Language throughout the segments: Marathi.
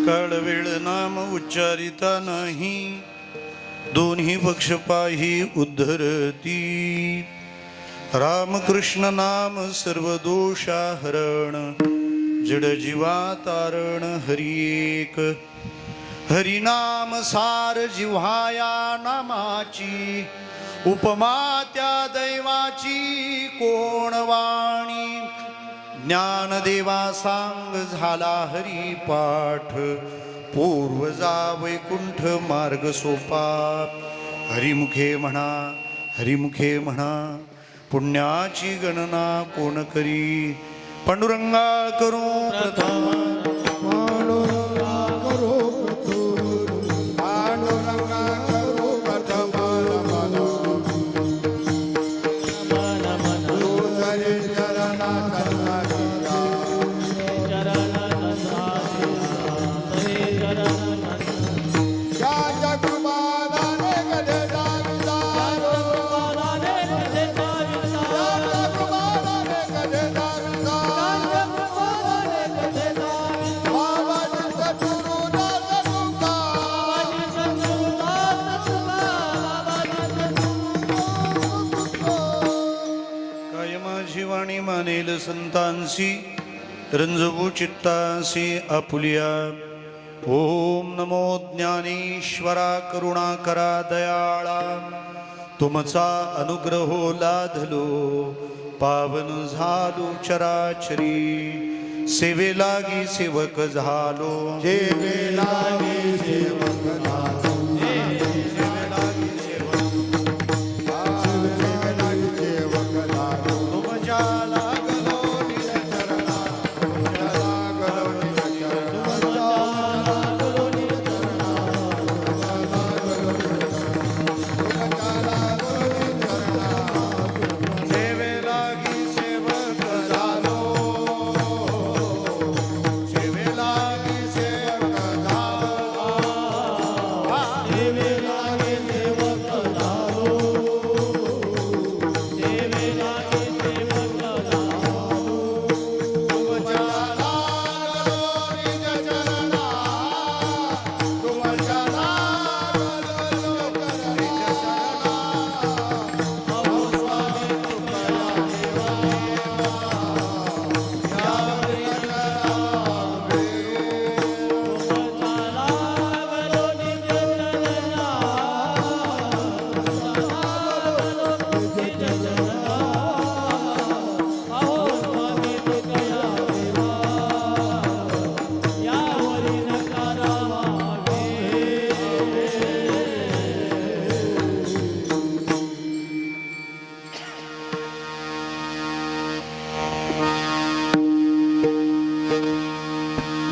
काळवेळ नाम उच्चारिता नाही, दोन्ही पक्ष पाही उद्धरती. रामकृष्ण नाम सर्व दोषाहरण, जड जीवा तारण हरी एक. हरिनाम सार जिव्हाया नामाची, उपमा त्या दैवाची कोण वाणी. ज्ञानदेवा सांग झाला हरी पाठ, पूर्वजा वैकुंठ मार्ग सोपा. हरिमुखे म्हणा हरिमुखे म्हणा, पुण्याची गणना कोण करी. पांडुरंगा करू प्रथम, मानेल संतांसी, रंजवू चित्तासी आपुलिया. ओम नमो ज्ञानेश्वरा करुणाकरा दयाळा, तुमचा अनुग्रहो लाधलो पावन झालो चराचरी. सेवे लागी सेवक झालो, सेवे लागी सेवक झालो,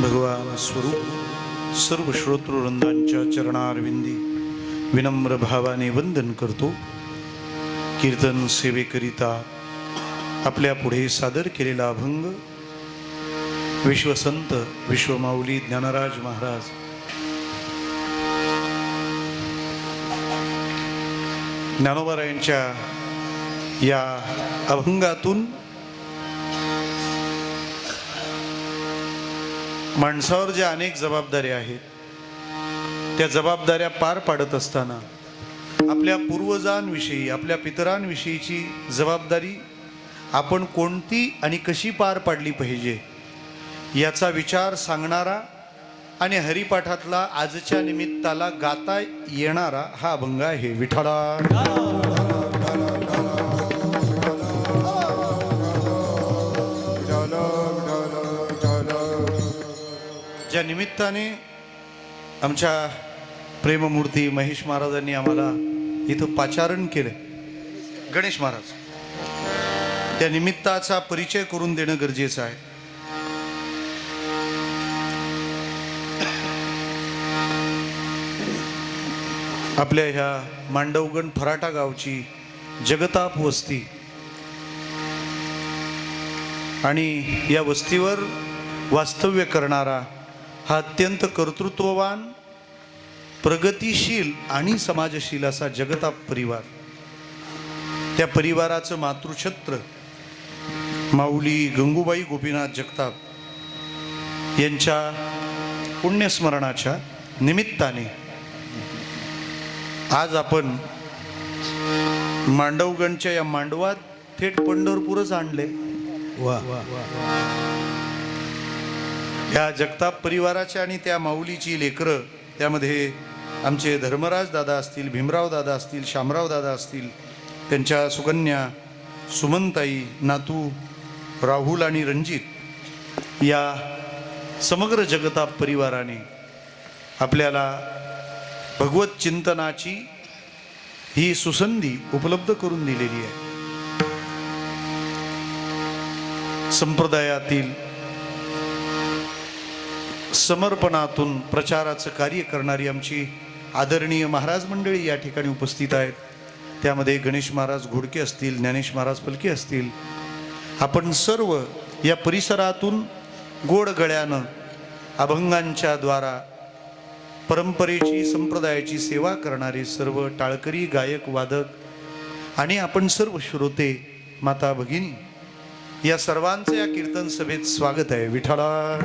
भगवान स्वरूप सर्व श्रोतृवृंदांच्या चरणारविंदी विनम्र भावाने वंदन करतो. कीर्तन सेवेकरिता आपल्या पुढे सादर केलेला अभंग विश्वसंत विश्वमाऊली ज्ञानराज महाराज ज्ञानोबारायांच्या या अभंगातून माणसावर ज्या अनेक जबाबदाऱ्या आहेत, त्या जबाबदाऱ्या पार पाडत असताना आपल्या पूर्वजांविषयी आपल्या पितरांविषयीची जबाबदारी आपण कोणती आणि कशी पार पाडली पाहिजे याचा विचार सांगणारा आणि हरिपाठातला आजच्या निमित्ताला गाता येणारा हा अभंग आहे. विठ्ठला ज्या निमित्ताने आमच्या प्रेममूर्ती महेश महाराजांनी आम्हाला इथं पाचारण केलं, गणेश महाराज, त्या निमित्ताचा परिचय करून देणं गरजेचं आहे. आपल्या ह्या मांडवगण फराटा गावची जगताप वस्ती आणि या वस्तीवर वास्तव्य करणारा हा अत्यंत कर्तृत्ववान, प्रगतिशील आणि समाजशील असा जगताप परिवार. त्या परिवाराचं मातृछत्र माऊली गंगूबाई गोपीनाथ जगताप यांच्या पुण्यस्मरणाच्या निमित्ताने आज आपण मांडवगणच्या या मांडवात थेट पंढरपूरच आणले. या जगताप परिवाराच्या आणि त्या माऊलीची लेकरं, त्यामध्ये आमचे धर्मराज दादा असतील, भीमराव दादा असतील, शामराव दादा असतील, त्यांच्या सुकन्या सुमनताई, नातू राहुल आणि रणजित, या समग्र जगताप परिवाराने आपल्याला भगवत चिंतनाची ही सुसंधी उपलब्ध करून दिलेली आहे. संप्रदायातील समर्पणातून प्रचाराचं कार्य करणारी आमची आदरणीय महाराज मंडळी या ठिकाणी उपस्थित आहेत. त्यामध्ये गणेश महाराज घोडके असतील, ज्ञानेश महाराज फलके असतील. आपण सर्व या परिसरातून गोड गळ्यानं अभंगांच्या द्वारा परंपरेची, संप्रदायाची सेवा करणारे सर्व टाळकरी, गायक, वादक आणि आपण सर्व श्रोते, माता भगिनी, या सर्वांचं या कीर्तन सभेत स्वागत आहे. विठ्ठला.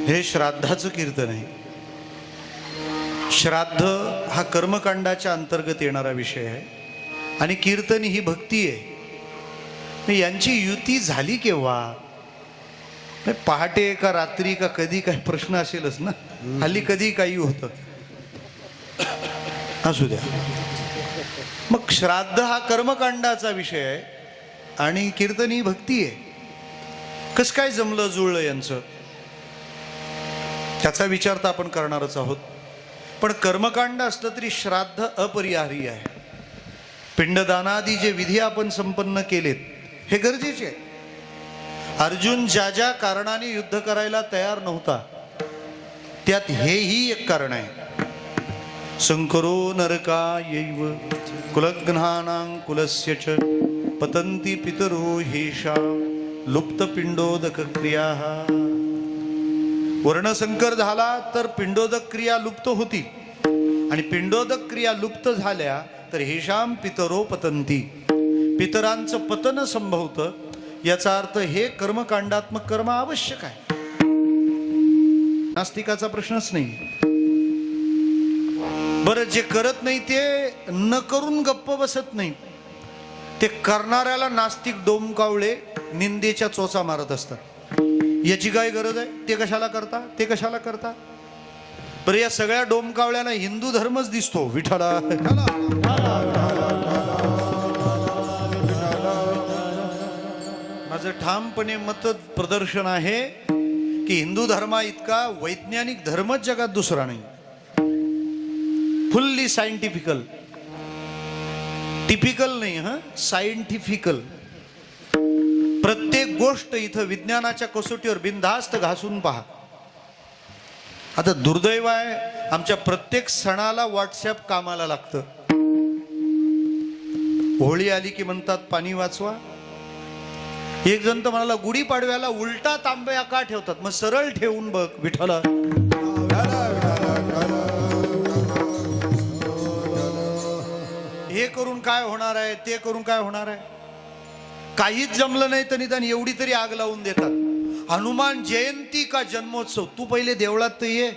हे श्राद्धाचं कीर्तन आहे. श्राद्ध हा कर्मकांडाच्या अंतर्गत येणारा विषय आहे आणि कीर्तन ही भक्ती आहे. यांची युती झाली केव्हा? पहाटे का रात्री का कधी काही प्रश्न असेलच ना. हल्ली कधी काही होतं, असू द्या. मग श्राद्ध हा कर्मकांडाचा विषय आहे आणि कीर्तन ही भक्ती आहे. कसं काय जमलं जुळलं यांचं, त्याचा विचार तर आपण करणारच आहोत. पण कर्मकांड असलं तरी श्राद्ध अपरिहार्य आहे. पिंडदानादी जे विधी आपण संपन्न केलेत हे गरजेचे आहे. अर्जुन ज्या ज्या कारणाने युद्ध करायला तयार नव्हता, त्यात हेही एक कारण आहे. संकरो नरकायैव कुलघ्नानां कुलस्य च पतन्ति पितरो हेषां लुप्तपिंडोदक क्रियाः. वर्णसंकर झाला तर पिंडोदक क्रिया लुप्त होती आणि पिंडोदक क्रिया लुप्त झाल्या तर हेषाम पितरो पतंती, पितरांचं पतन संभवतं. याचा अर्थ हे कर्मकांडात्मक कर्म आवश्यक आहे. नास्तिकाचा प्रश्नच नाही. बरं, जे करत नाही ते न करून गप्प बसत नाही, ते करणाऱ्याला नास्तिक डोमकावळे निंदेच्या चोचा मारत असतात. याची काय गरज आहे? ते कशाला करता, ते कशाला करता? बरं, या सगळ्या डोमकावळ्यांना हिंदू धर्मच दिसतो. विठ्ठला. माझं ठामपणे मत प्रदर्शन आहे की हिंदू धर्मा इतका वैज्ञानिक धर्मच जगात दुसरा नाही. फुल्ली सायंटिफिकल, टिपिकल नाही, सायंटिफिकल. प्रत्येक गोष्ट इथं विज्ञानाच्या कसोटीवर बिनधास्त घासून पहा. आता दुर्दैव आहे, आमच्या प्रत्येक सणाला व्हॉट्सअप कामाला लागतं. होळी आली की म्हणतात पाणी वाचवा. एक जण तर म्हणाला गुढीपाडव्याला उलटा तांब्या का ठेवतात, मग सरळ ठेवून बघ. विठ्ठला. हे करून काय होणार आहे, ते करून काय होणार आहे? काहीच जमलं नाही तर निदान एवढी तरी आग लावून देतात. हनुमान जयंती का जन्मोत्सव, तू पहिले देवळात तर ये.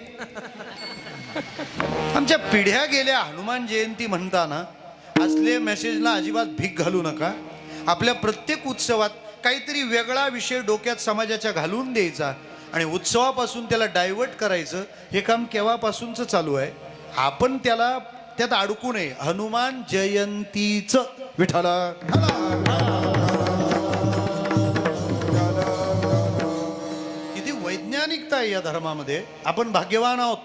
आमच्या पिढ्या गेल्या हनुमान जयंती म्हणताना. असले मेसेजला अजिबात भीक घालू नका. आपल्या प्रत्येक उत्सवात काहीतरी वेगळा विषय डोक्यात समाजाच्या घालून द्यायचा आणि उत्सवापासून त्याला डायव्हर्ट करायचं, हे काम केव्हापासूनच चालू आहे. आपण त्यात अडकू नये. हनुमान जयंतीच. विठ्ठला. किती वैज्ञानिकता आहे या धर्मामध्ये. आपण भाग्यवान आहोत.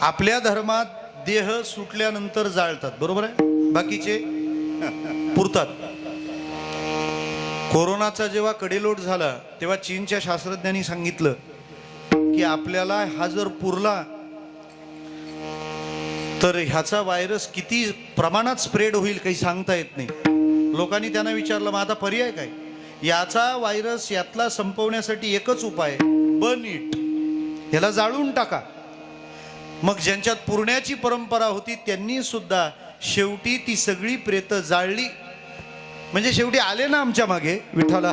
आपल्या धर्मात देह सुटल्यानंतर जाळतात, बरोबर आहे, बाकीचे पुरतात. कोरोनाचा जेव्हा कडेलोट झाला तेव्हा चीनच्या शास्त्रज्ञांनी सांगितलं की आपल्याला हा जर पुरला तर ह्याचा व्हायरस किती प्रमाणात स्प्रेड होईल काही सांगता येत नाही. लोकांनी त्यांना विचारलं, मग आता पर्याय काय? याचा व्हायरस यातला संपवण्यासाठी एकच उपाय, बर्न इट, ह्याला जाळून टाका. मग ज्यांच्यात पुरण्याची परंपरा होती त्यांनी सुद्धा शेवटी ती सगळी प्रेत जाळली. म्हणजे शेवटी आले ना आमच्या मागे विठ्ठला.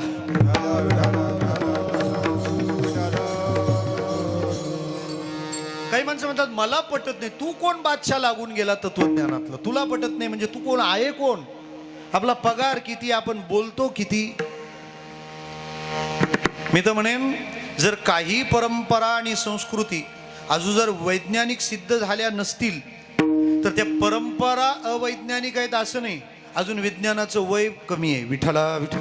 काही माणसं म्हणतात मला पटत नाही. तू कोण बादशाह लागून गेला तत्वज्ञानातलं? तुला पटत नाही म्हणजे तू कोण आहे? कोण? आपला पगार किती? आपण बोलतो किती? मी तर म्हणेन जर काही परंपरा आणि संस्कृती अजून जर वैज्ञानिक सिद्ध झाल्या नसतील तर त्या परंपरा अवैज्ञानिक आहेत असं नाही. अजून विज्ञानाचं वय कमी आहे. विठ्ठला विठ्ठल.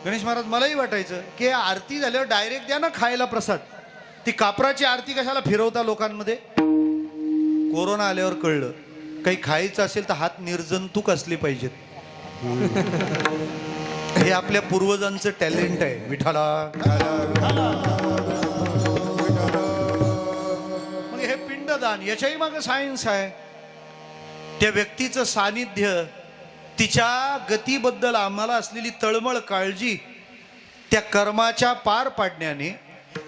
गणेश महाराज मलाही वाटायचं की आरती झाल्यावर डायरेक्ट द्या ना खायला प्रसाद. ती कापराची आरती कशाला फिरवता लोकांमध्ये? कोरोना आल्यावर कळलं काही खायचं असेल तर हात निर्जंतुक असले पाहिजेत. हे आपल्या पूर्वजांचं टॅलेंट आहे. विठ्ठला. मग हे पिंडदान याच्याही मागे सायन्स आहे. त्या व्यक्तीचं सानिध्य, तिच्या गतीबद्दल आम्हाला असलेली तळमळ काळजी, त्या कर्माच्या पार पाडण्याने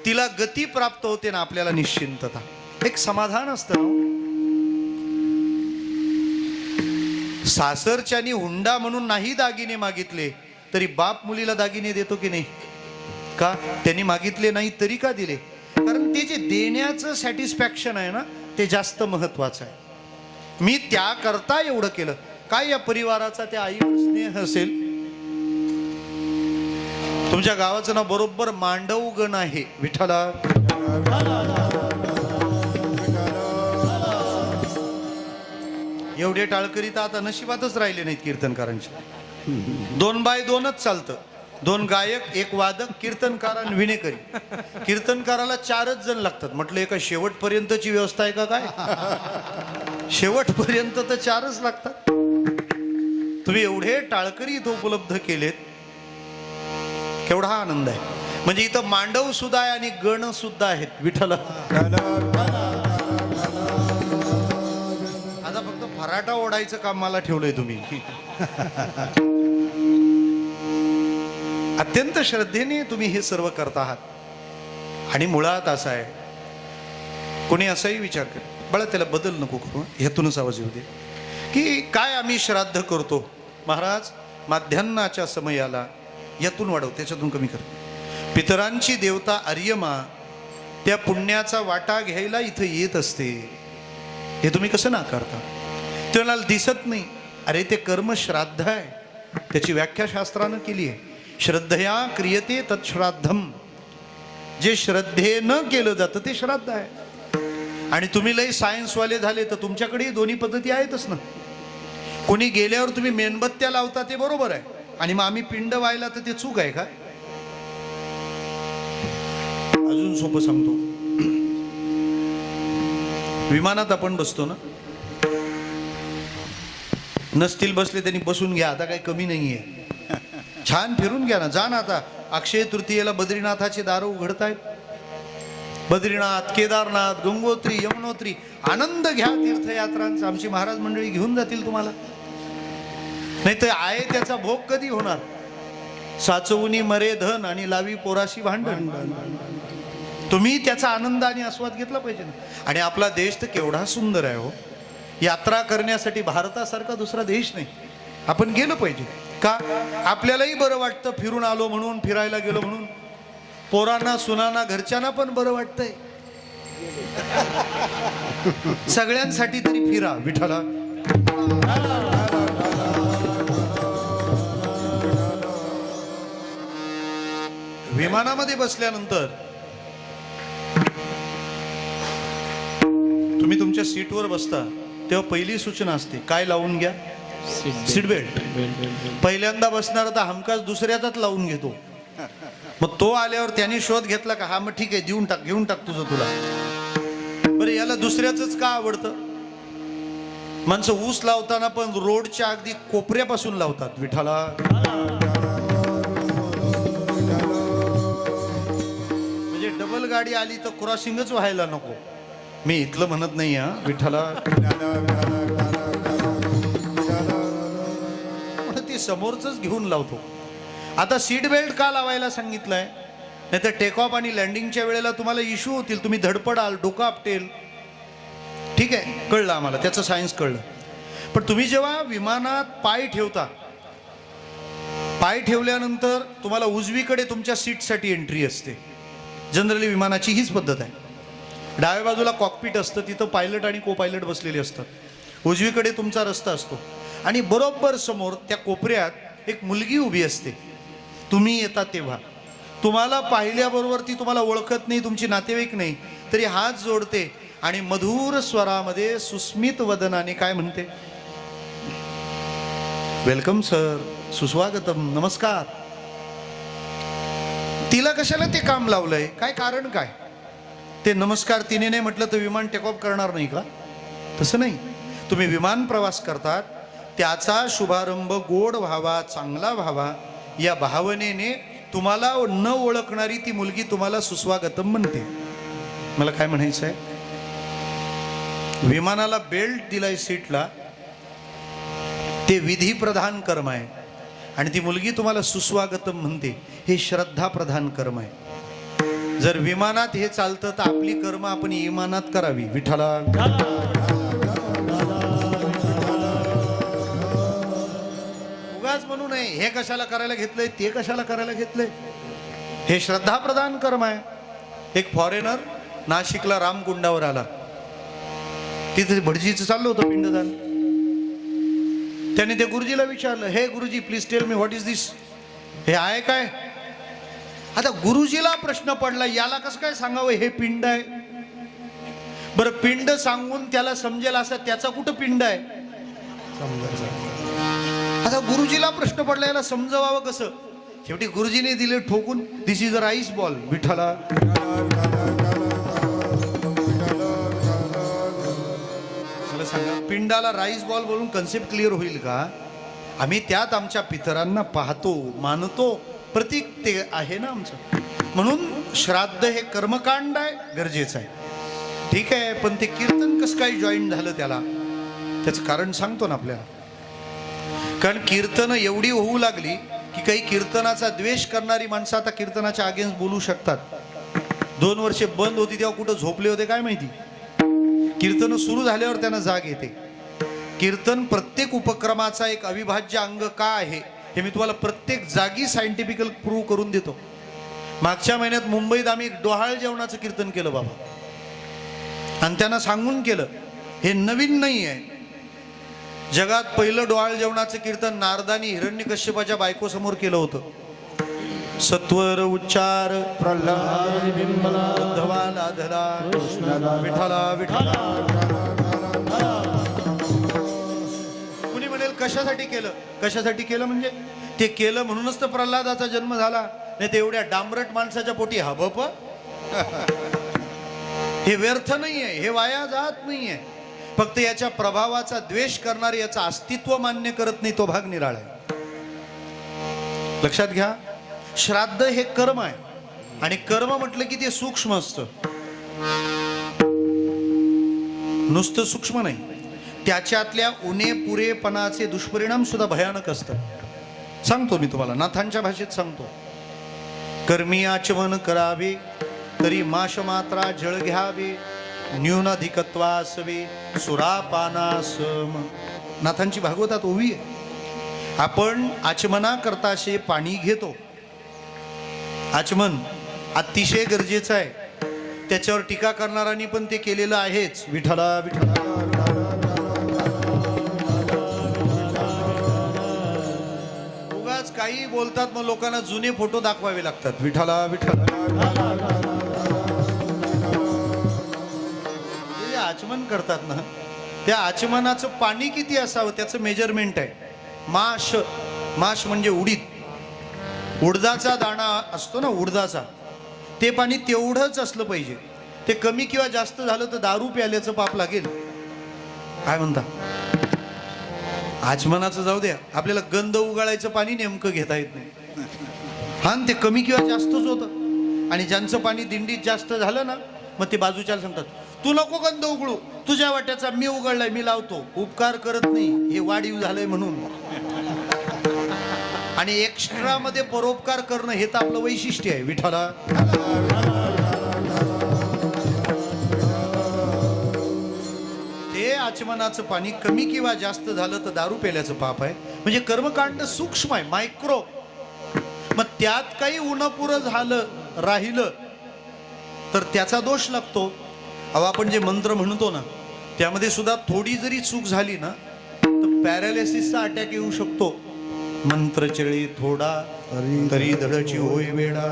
तिला गती प्राप्त होते ना, आपल्याला निश्चिंतता, एक समाधान असतं. सासरच्यानी हुंडा म्हणून नाही दागिने मागितले तरी बाप मुलीला दागिने देतो की नाही? का? त्यांनी मागितले नाही तरी का दिले? कारण ते जे देण्याचं सॅटिस्फॅक्शन आहे ना ते जास्त महत्वाचं आहे. मी त्याकरता एवढं केलं. काय या परिवाराचा त्या आईवर स्नेह असेल? तुमच्या गावाचं नाव बरोबर मांडवगण आहे. विठ्ठला. एवढे टाळकरी तर आता नशिबातच राहिले नाहीत कीर्तनकारांचे. 2 बाय 2च चालतं. 2 गायक, 1 वादक, कीर्तनकार आणि विणेकरी. कीर्तनकाराला 4च जण लागतात. म्हटलं एका शेवटपर्यंतची व्यवस्था आहे का काय? शेवटपर्यंत तर 4च लागतात. तुम्ही एवढे टाळकरी इथं उपलब्ध केलेत, केवढा आनंद आहे. म्हणजे इथं मांडव सुद्धा आहे आणि गण सुद्धा आहेत. विठ्ठला. आता फक्त फराटा ओढायचं काम मला ठेवलंय तुम्ही. अत्यंत श्रद्धेने तुम्ही हे सर्व करत आहात. आणि मुळात असं आहे, कोणी असाही विचार कर, बळा त्याला बदल नको करू, ह्यातूनच आवाज येऊ दे, की काय आम्ही श्राद्ध करतो महाराज माध्यान्नाच्या समयाला, यातून वाढव, त्याच्यातून कमी कर. पितरांची देवता आर्यमा त्या पुण्याचा वाटा घ्यायला इथं येत असते. हे तुम्ही कसं नाकारता? त्याला दिसत नाही. अरे ते कर्म श्राद्ध आहे. त्याची व्याख्या शास्त्रानं केली आहे. श्रद्धया क्रियते तत्श्राद्धम. जे श्रद्धेनं केलं जातं ते श्राद्ध आहे. आणि तुम्ही लई सायन्सवाले झाले तर तुमच्याकडेही दोन्ही पद्धती आहेतच ना. कोणी गेल्यावर तुम्ही मेणबत्त्या लावता ते बरोबर आहे, आणि मग आम्ही पिंड व्हायला तर ते चूक आहे का? अजून सोपं सांगतो. विमानात आपण बसतो ना, नसतील बसले त्यांनी बसून घ्या, आता काही कमी नाहीये. छान फिरून घ्या ना. जा ना. आता अक्षय तृतीयेला बद्रीनाथाचे दार उघडतायत. बद्रीनाथ, केदारनाथ, गंगोत्री, यमुनोत्री, आनंद घ्या तीर्थयात्रांचा. आमची महाराज मंडळी घेऊन जातील तुम्हाला. नाही तर आहे त्याचा भोग कधी होणार? साचवुनी मरे धन आणि लावी पोराशी भांडण. तुम्ही त्याचा आनंद आणि आस्वाद घेतला पाहिजे ना. आणि आपला देश तर केवढा सुंदर आहे हो. यात्रा करण्यासाठी भारतासारखा दुसरा देश नाही. आपण गेलो पाहिजे. का? आपल्यालाही बरं वाटतं फिरून आलो म्हणून, फिरायला गेलो म्हणून. पोरांना, सुनांना, घरच्यांना पण बरं वाटतंय. सगळ्यांसाठी तरी फिरा. विठ्ठला. विमानामध्ये बसल्यानंतर तुम्ही तुमच्या सीटवर बसता तेव्हा पहिली सूचना असते, काय लावून घ्या? Seat belt. पहिल्यांदा बसणार तर हमखास दुसऱ्याचाच लावून घेतो. मग तो आल्यावर त्याने शोध घेतला का, हा मग ठीक आहे देऊन टाक, घेऊन टाक तुझं तुला. बरं याला दुसऱ्याच का आवडतं? माणसं ऊस लावताना पण रोडच्या अगदी कोपऱ्यापासून लावतात. विठ्ठला. म्हणजे डबल गाडी आली तर क्रॉसिंगच व्हायला नको. मी इथलं म्हणत नाही हा. विठ्ठला. ती समोरच घेऊन लावतो. आता सीट बेल्ट का लावायला सांगितलंय? नाही तर टेक ऑफ आणि लँडिंगच्या वेळेला तुम्हाला इश्यू होतील, तुम्ही धडपडाल, डोकं आपटेल. ठीक आहे, कळलं आम्हाला, त्याचं सायन्स कळलं. पण तुम्ही जेव्हा विमानात पाय ठेवता, पाय ठेवल्यानंतर तुम्हाला उजवीकडे तुमच्या सीटसाठी एंट्री असते. जनरली विमानाची हीच पद्धत आहे. डाव्या बाजूला कॉकपीट असतं, तिथं पायलट आणि को पायलट बसलेले असतात. उजवीकडे तुमचा रस्ता असतो आणि बरोबर समोर त्या कोपऱ्यात एक मुलगी उभी असते. तुम्ही येता तेव्हा तुम्हाला पाहिल्याबरोबर ती तुम्हाला ओळखत नाही, तुमची नातेवाईक नाही, तरी हात जोडते आणि मधुर स्वरामध्ये सुस्मित वदनाने काय म्हणते, वेलकम सर, सुस्वागतम, नमस्कार. तिला कशाला ते काम लावलंय, काय कारण काय? ते नमस्कार तिने नाही म्हटलं तर विमान टेक ऑफ करणार नाही का? तसं नाही. तुम्ही विमान प्रवास करतात, त्याचा शुभारंभ गोड व्हावा, चांगला व्हावा, या भावनेने तुम्हाला न ओळखणारी ती मुलगी तुम्हाला सुस्वागतम म्हणते. मला काय म्हणायचं आहे, विमानाला बेल्ट दिलाय सीटला, ते विधी प्रधान कर्म आहे आणि ती मुलगी तुम्हाला सुस्वागतम म्हणते, हे श्रद्धा प्रधान कर्म आहे. जर विमानात हे चालतं तर आपली कर्म आपण इमानात करावी. विठ्ठला उगाच म्हणू नये, हे कशाला करायला घेतलंय, ते कशाला करायला घेतलंय, हे श्रद्धा प्रधान कर्म आहे. एक फॉरेनर नाशिकला रामकुंडावर आला, तिथे भटजीचं चाललं होतं पिंडदान. त्याने ते गुरुजीला विचारलं, हे गुरुजी please tell me what is this, हे आहे काय? आता गुरुजीला प्रश्न पडला, याला कसं काय सांगावं हे पिंड आहे? बरं, पिंड सांगून त्याला समजेल असं त्याचा कुठं पिंड आहे? आता गुरुजीला प्रश्न पडला, याला समजवावं कसं? शेवटी गुरुजीने दिले ठोकून, दिस इज अ राईस बॉल. विठ्ठला मला सांगा, पिंडाला राईस बॉल बोलून कन्सेप्ट क्लिअर होईल का? आम्ही त्यात आमच्या पितरांना पाहतो, मानतो, प्रतीक ते आहे ना आमचं. म्हणून श्राद्ध हे कर्मकांड आहे, गरजेचं आहे. ठीक आहे, पण ते कीर्तन कसं काय जॉईन झालं त्याला, त्याचं कारण सांगतो ना आपल्याला. कारण कीर्तन एवढी होऊ लागली की काही कीर्तनाचा द्वेष करणारी माणसं आता कीर्तनाच्या अगेन्स्ट बोलू शकतात. 2 वर्षे बंद होती तेव्हा कुठं झोपले होते काय माहिती. कीर्तन सुरू झाल्यावर त्यांना जाग येते. कीर्तन प्रत्येक उपक्रमाचा एक अविभाज्य अंग का आहे हे मी तुम्हाला प्रत्येक जागी सायंटिफिकल प्रूव्ह करून देतो. मागच्या महिन्यात मुंबईत आम्ही एक डोहाळ जेवणाचं कीर्तन केलं बाबा, आणि त्यांना सांगून केलं, हे नवीन नाही आहे. जगात पहिलं डोहाळ जेवणाचं कीर्तन नारदानी हिरण्यकश्यपाच्या बायकोसमोर केलं होतं. सत्वर उच्चार प्रल्हाद उद्धवा लाधला विठ्ठला विठ्ठला. कुणी म्हणेल कशासाठी केलं, कशासाठी केलं म्हणजे ते केलं म्हणूनच तर प्रल्हादाचा जन्म झाला, नाही तर एवढ्या डांबरट माणसाच्या पोटी हबप. हे व्यर्थ नाही आहे, हे वाया जात नाही आहे. फक्त याच्या प्रभावाचा द्वेष करणारे याचं अस्तित्व मान्य करत नाही, तो भाग निराळा आहे. लक्षात घ्या, श्राद्ध हे कर्म आहे आणि कर्म म्हटलं की ते सूक्ष्म असतं, नुसतं सूक्ष्म नाही. त्याच्यातल्या उणे पुरेपणाचे दुष्परिणाम सुद्धा भयानक असतात. सांगतो मी तुम्हाला, नाथांच्या भाषेत सांगतो. कर्मी आचमन करावे तरी माश मात्रा जळ घ्यावे, न्यूनाधिकत्वासवे सुरापानासम. नाथांची भागवतात ओवी आहे. आपण आचमना करताशे पाणी घेतो. आचमन अतिशय गरजेचं आहे, त्याच्यावर टीका करणाऱ्यांनी पण ते केलेलं आहेच. विठ्ठला विठ्ठला. उगाच काही बोलतात, मग लोकांना जुने फोटो दाखवावे लागतात. विठ्ठला विठ्ठला. आचमन करतात ना, त्या आचमनाचं पाणी किती असावं त्याचं मेजरमेंट आहे. माश, माश म्हणजे उडीद, उडदाचा दाणा असतो ना उडदाचा, ते पाणी तेवढंच असलं पाहिजे. ते कमी किंवा जास्त झालं तर दारू प्यायल्याचं पाप लागेल. काय म्हणता? आचमनाचं जाऊ द्या, आपल्याला गंध उगाळायचं पाणी नेमकं घेता येत नाही. हा, ते कमी किंवा जास्तच होतं. आणि ज्यांचं पाणी दिंडीत जास्त झालं ना, मग ते बाजूच्याला सांगतात, तू नको गंध उघडू, तुझ्या वाट्याचा मी उघडलाय, मी लावतो. उपकार करत नाही, हे वाढीव झालंय म्हणून. आणि एक्स्ट्रा मध्ये परोपकार करणं हे तर आपलं वैशिष्ट्य आहे. विठ्ठला ते आचमनाचं पाणी कमी किंवा जास्त झालं तर दारू प्यायल्याचं पाप आहे. म्हणजे कर्मकांड सूक्ष्म आहे, मायक्रो. मग त्यात काही उणपुरं झालं राहिलं तर त्याचा दोष लागतो. अहो आपण जे मंत्र म्हणतो ना त्यामध्ये सुद्धा थोडी जरी चूक झाली ना तर पॅरालिसिसचा अटॅक येऊ शकतो. मंत्र चळी थोडा तरी धडची होय वेडा.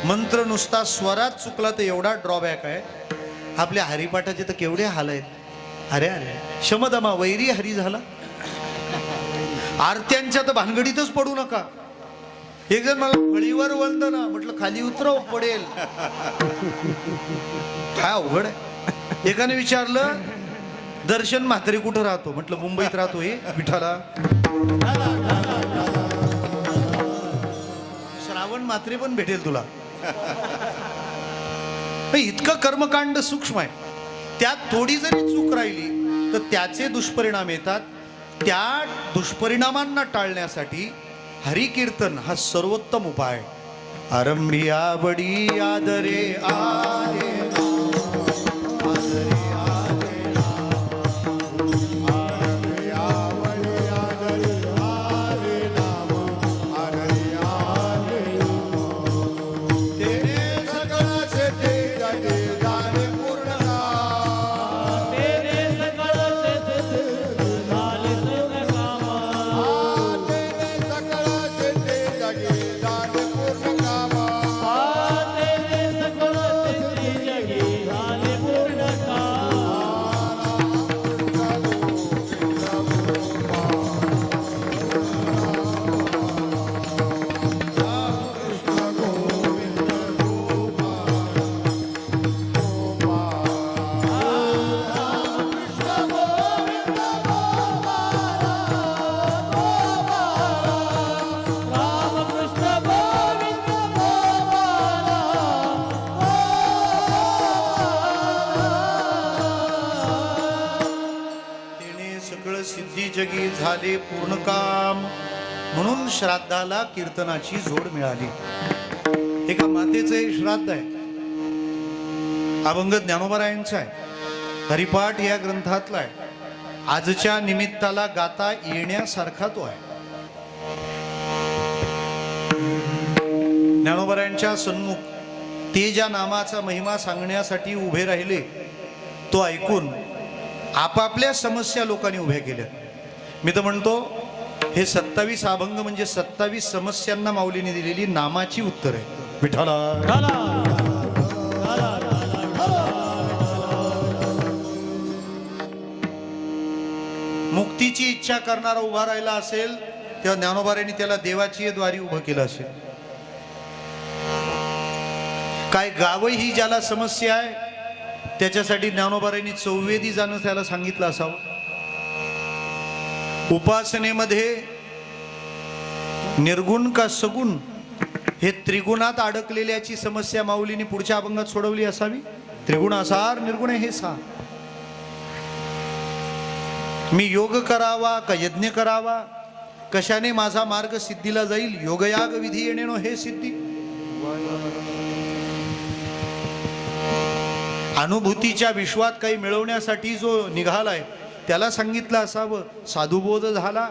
मंत्र नुसता स्वरात चुकला तर एवढा ड्रॉबॅक आहे. आपल्या हरिपाठाचे तर केवढे हाल आहेत. अरे अरे शमदमा वैरी हरी झाला. आरत्यांच्या तर भानगडीतच पडू नका. एक जण मला फळीवर वंदना म्हटलं खाली उतरव पडेल. काय अवघड आहे. एकाने विचारलं दर्शन म्हात्रे कुठं राहतो. म्हटलं मुंबईत राहतो. हे विठाला श्रावण म्हात्रे पण भेटेल तुला. इतकं कर्मकांड सूक्ष्म आहे. त्यात थोडी जरी चूक राहिली तर त्याचे दुष्परिणाम येतात. त्या दुष्परिणामांना टाळण्यासाठी हरिकीर्तन हा सर्वोत्तम उपाय. आरंभी आवडी आदरे आले सिद्धी जगी झाले पूर्ण काम. म्हणून श्राद्धाला कीर्तनाची जोड मिळाली. एका मातेचं श्राद्ध आहे. अभंग ज्ञानोबरायांचा आहे. हरिपाठ या ग्रंथातला आहे. आजच्या निमित्ताला गाता येण्यासारखा तो आहे. ज्ञानोबरायांच्या सन्मुख ते ज्या नामाचा महिमा सांगण्यासाठी उभे राहिले तो ऐकून आपापल्या समस्या लोकांनी उभ्या केल्या. मी तर म्हणतो हे 27 अभंग म्हणजे 27 समस्यांना माऊलीने दिलेली नामाची उत्तर आहे. विठ्ठला मुक्तीची इच्छा करणारा उभा राहिला असेल तेव्हा ज्ञानोबारांनी त्याला देवाची द्वारी उभं केलं असेल. काय गाव ही ज्याला समस्या आहे त्याच्यासाठी ज्ञानोबारांनी चौवेदी जाणं त्याला सांगितलं असावं. उपासनेमध्ये निर्गुण का सगुण हे त्रिगुणात अडकलेल्याची समस्या माऊलीने पुढच्या अभंगात सोडवली असावी. त्रिगुण असार निर्गुण हे सा. मी योग करावा का यज्ञ करावा, कशाने माझा मार्ग सिद्धीला जाईल, योगयाग विधी येणेनो हे सिद्धी. अनुभूतीच्या विश्वात काही मिळवण्यासाठी जो निघालाय त्याला सांगितलं असावं. साधुबोध झाला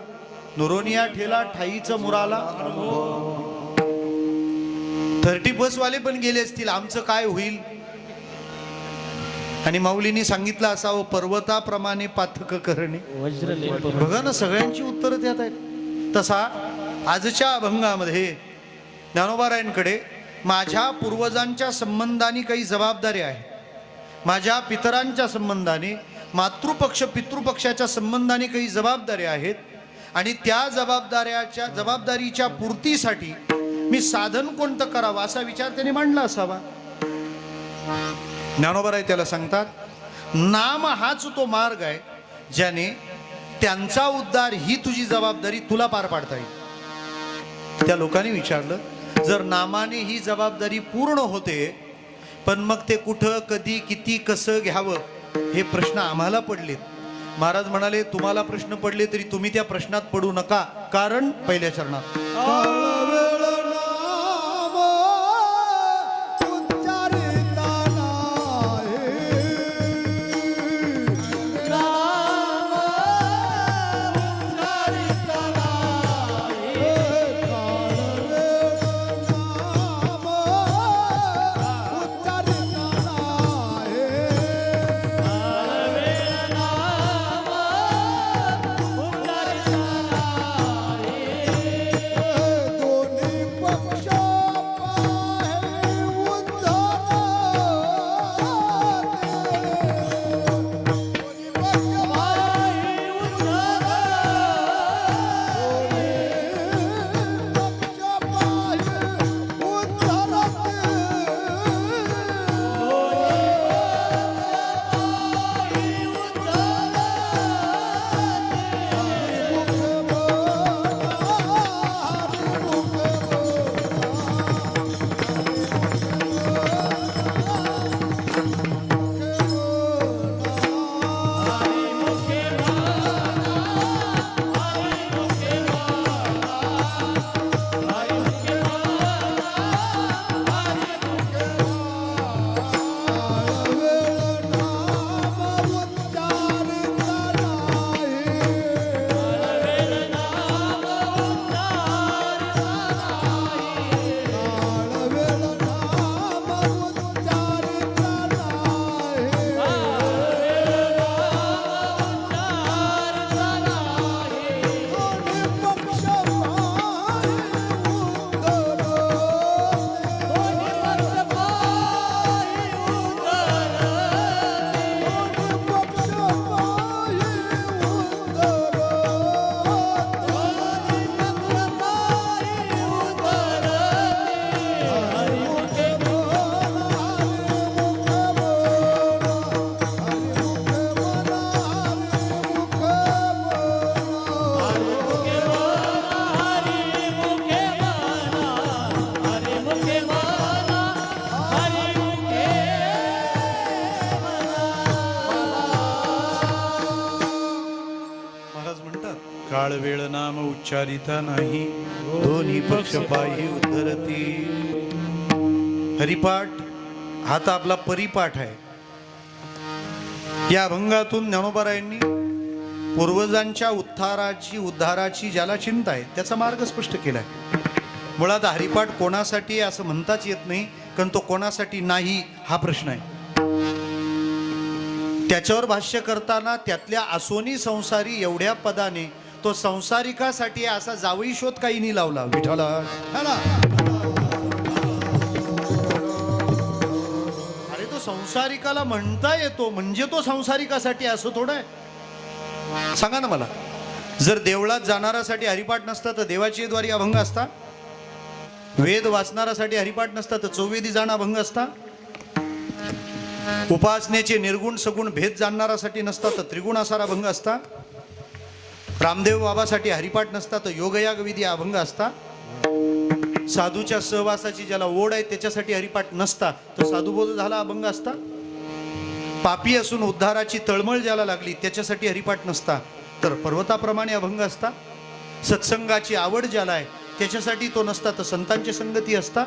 नुरोनिया ठेला ठाईचं मुराला. 30+ वाले पण गेले असतील आमचं काय होईल. आणि माऊलींनी सांगितलं असावं पर्वताप्रमाणे पाथक करणे. बघा ना सगळ्यांची उत्तरं त्यात आहेत. तसा आजच्या अभंगामध्ये ज्ञानोबारायांकडे माझ्या पूर्वजांच्या संबंधाने काही जबाबदारी आहे. माझ्या पितरांच्या संबंधाने मातृपक्ष पितृपक्षाच्या संबंधाने काही जबाबदारी आहेत. आणि त्या जबाबदारीच्या पूर्तीसाठी मी साधन कोणतं करावं असा विचार त्यांनी मांडला असावा. ज्ञानोबाराय त्याला सांगतात नाम हाच तो मार्ग आहे ज्याने त्यांचा उद्धार ही तुझी जबाबदारी तुला पार पाडता येईल. त्या लोकांनी विचारलं जर नामाने ही जबाबदारी पूर्ण होते पण मग ते कुठं कधी किती कसं घ्यावं हे प्रश्न आम्हाला पडलेत. महाराज म्हणाले तुम्हाला प्रश्न पडले तरी तुम्ही त्या प्रश्नात पडू नका, कारण पहिल्या चरणात काळवेळ नाम उच्चारिता नाही. नाम उच्चारिता नाही. काळवेळ नाम उच्चारिता नाही. दोन्ही पक्ष पाहे काळ वेळ नाम उच्चारिता नाही, दोन्ही पक्ष पायी उद्धरती. हरिपाठ हा तर आपला परिपाठ आहे. या अभंगातून ज्ञानोबारायांनी पूर्वजांच्या उद्धाराची ज्याला चिंता आहे त्याचा मार्ग स्पष्ट केलाय. मुळात हरिपाठ कोणासाठी असं म्हणताच येत नाही, कारण तो कोणासाठी नाही हा प्रश्न आहे. त्याच्यावर भाष्य करताना त्यातल्या आसोनी संसारी एवढ्या पदाने तो संसारिकासाठी असा जावई शोध काही नाही लावला. विठ्ठला अरे तो संसारिकाला म्हणता येतो म्हणजे तो संसारिकासाठी असं थोडं आहे. सांगा ना मला, जर देवळात जाणारासाठी हरिपाठ नसता तर देवाची द्वारी अभंग असता. वेद वाचणारासाठी हरिपाठ नसता तर चौवेदी जाणं अभंग असता. उपासनेचे निर्गुण सगुण भेद जाणणारासाठी नसता तर त्रिगुण असारा अभंग असता. रामदेव बाबासाठी हरिपाठ नसता तर योगयाग विधी अभंग असता. साधूच्या सहवासाची ज्याला ओढ आहे त्याच्यासाठी हरिपाठ नसता तर साधुबोध झाला अभंग असता. पापी असून उद्धाराची तळमळ ज्याला लागली त्याच्यासाठी हरिपाठ नसता तर पर्वताप्रमाणे अभंग असता. सत्संगाची आवड ज्याला आहे त्याच्यासाठी तो नसता तर संतांची संगती असता.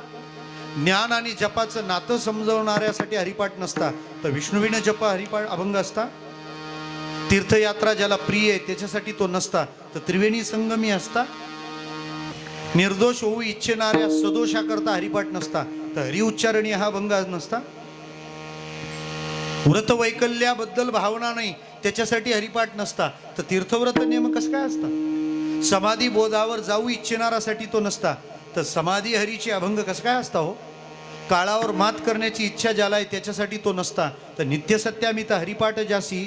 ज्ञान आणि जपाचं नातं समजवणाऱ्यासाठी हरिपाठ नसता तर विष्णुविण जप हरिपाठ अभंग असता. तीर्थयात्रा ज्याला प्रिय आहे त्याच्यासाठी तो नसता तर त्रिवेणी संगमी असता. निर्दोष होऊ इच्छिणाऱ्या सदोषाकरता हरिपाठ नसता तर हरिउच्चारणी हा अभंग नसता. व्रत वैकल्याबद्दल भावना नाही त्याच्यासाठी हरिपाठ नसता तर तीर्थव्रत नियम कसं काय असता. समाधी बोधावर जाऊ इच्छिणारासाठी तो नसता तर समाधी हरीची अभंग कसं काय असता हो. काळावर मात करण्याची इच्छा ज्याला आहे त्याच्यासाठी तो नसता तर नित्यसत्यामित हरिपाठ जासी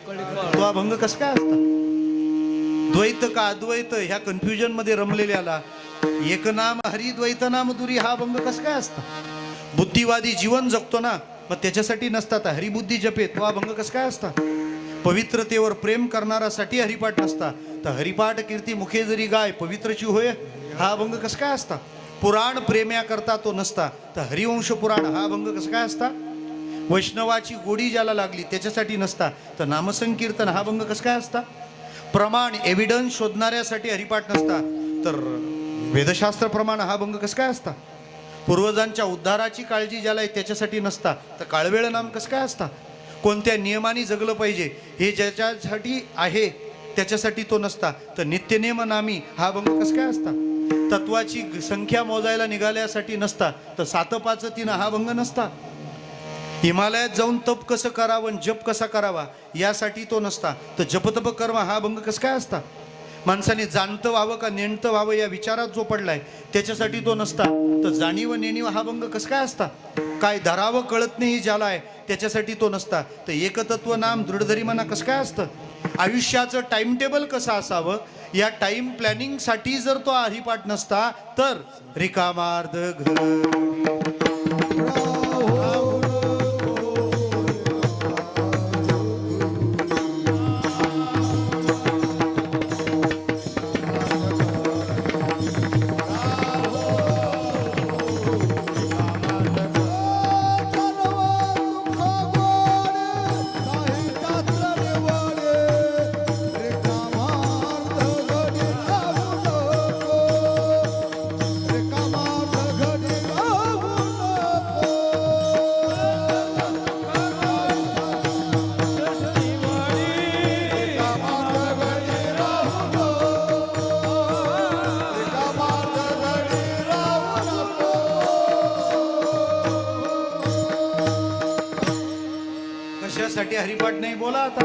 तो अभंग कसं काय असता. द्वैत का अद्वैत ह्या कन्फ्युजन मध्ये रमलेल्याला एक नाम हरी द्वैत नाम दुरी हा अभंग कसं काय असता. बुद्धिवादी जीवन जगतो ना मग त्याच्यासाठी नसता तर हरिबुद्धी जपे तो अभंग कसं काय असता. पवित्रतेवर प्रेम करणारासाठी हरिपाठ नसता तर हरिपाठ कीर्ती मुखे जरी गाय पवित्रची होय हा अभंग कसं काय असता. पुराण प्रेम्या करता तो नसता तर हरिवंश पुराण हा अभंग कसं काय असता. वैष्णवाची गोडी ज्याला लागली त्याच्यासाठी नसता तर नामसंकीर्तन हा अभंग कसं काय असता? प्रमाण एव्हिडन्स शोधणाऱ्यासाठी हरिपाठ नसता तर वेदशास्त्र प्रमाण हा अभंग कसं काय असता? पूर्वजांच्या उद्धाराची काळजी ज्याला आहे त्याच्यासाठी नसता तर काळवेळ नाम कसं काय असता? कोणत्या नियमाने जगलं पाहिजे हे ज्याच्यासाठी आहे त्याच्यासाठी तो नसता तर नित्यनेम नामी हा अभंग कसं काय असता? तत्वाची संख्या मोजायला निघाल्यासाठी नसता तर 7-5-3 हा अभंग नसता. हिमालयात जाऊन तप कसं करावं जप कसा करावा यासाठी तो नसता तर जपतप कर्म हा अभंग कसं काय असता? माणसाने जाणतं व्हावं का नेणतं व्हावं या विचारात जो पडलाय त्याच्यासाठी तो नसता तर जाणीव नेणीव हा अभंग कसं काय असता? काय धरावं कळत नाही ज्याला आहे त्याच्यासाठी तो नसता तर एकतत्व नाम दृढधरी मना कसं काय असतं? आयुष्याचं टाइम टेबल कसं असावं या टाइम प्लॅनिंगसाठी जर तो हरिपाठ नसता तर रिकामार्ध घर कशासाठी हरिपाठ नाही बोला आता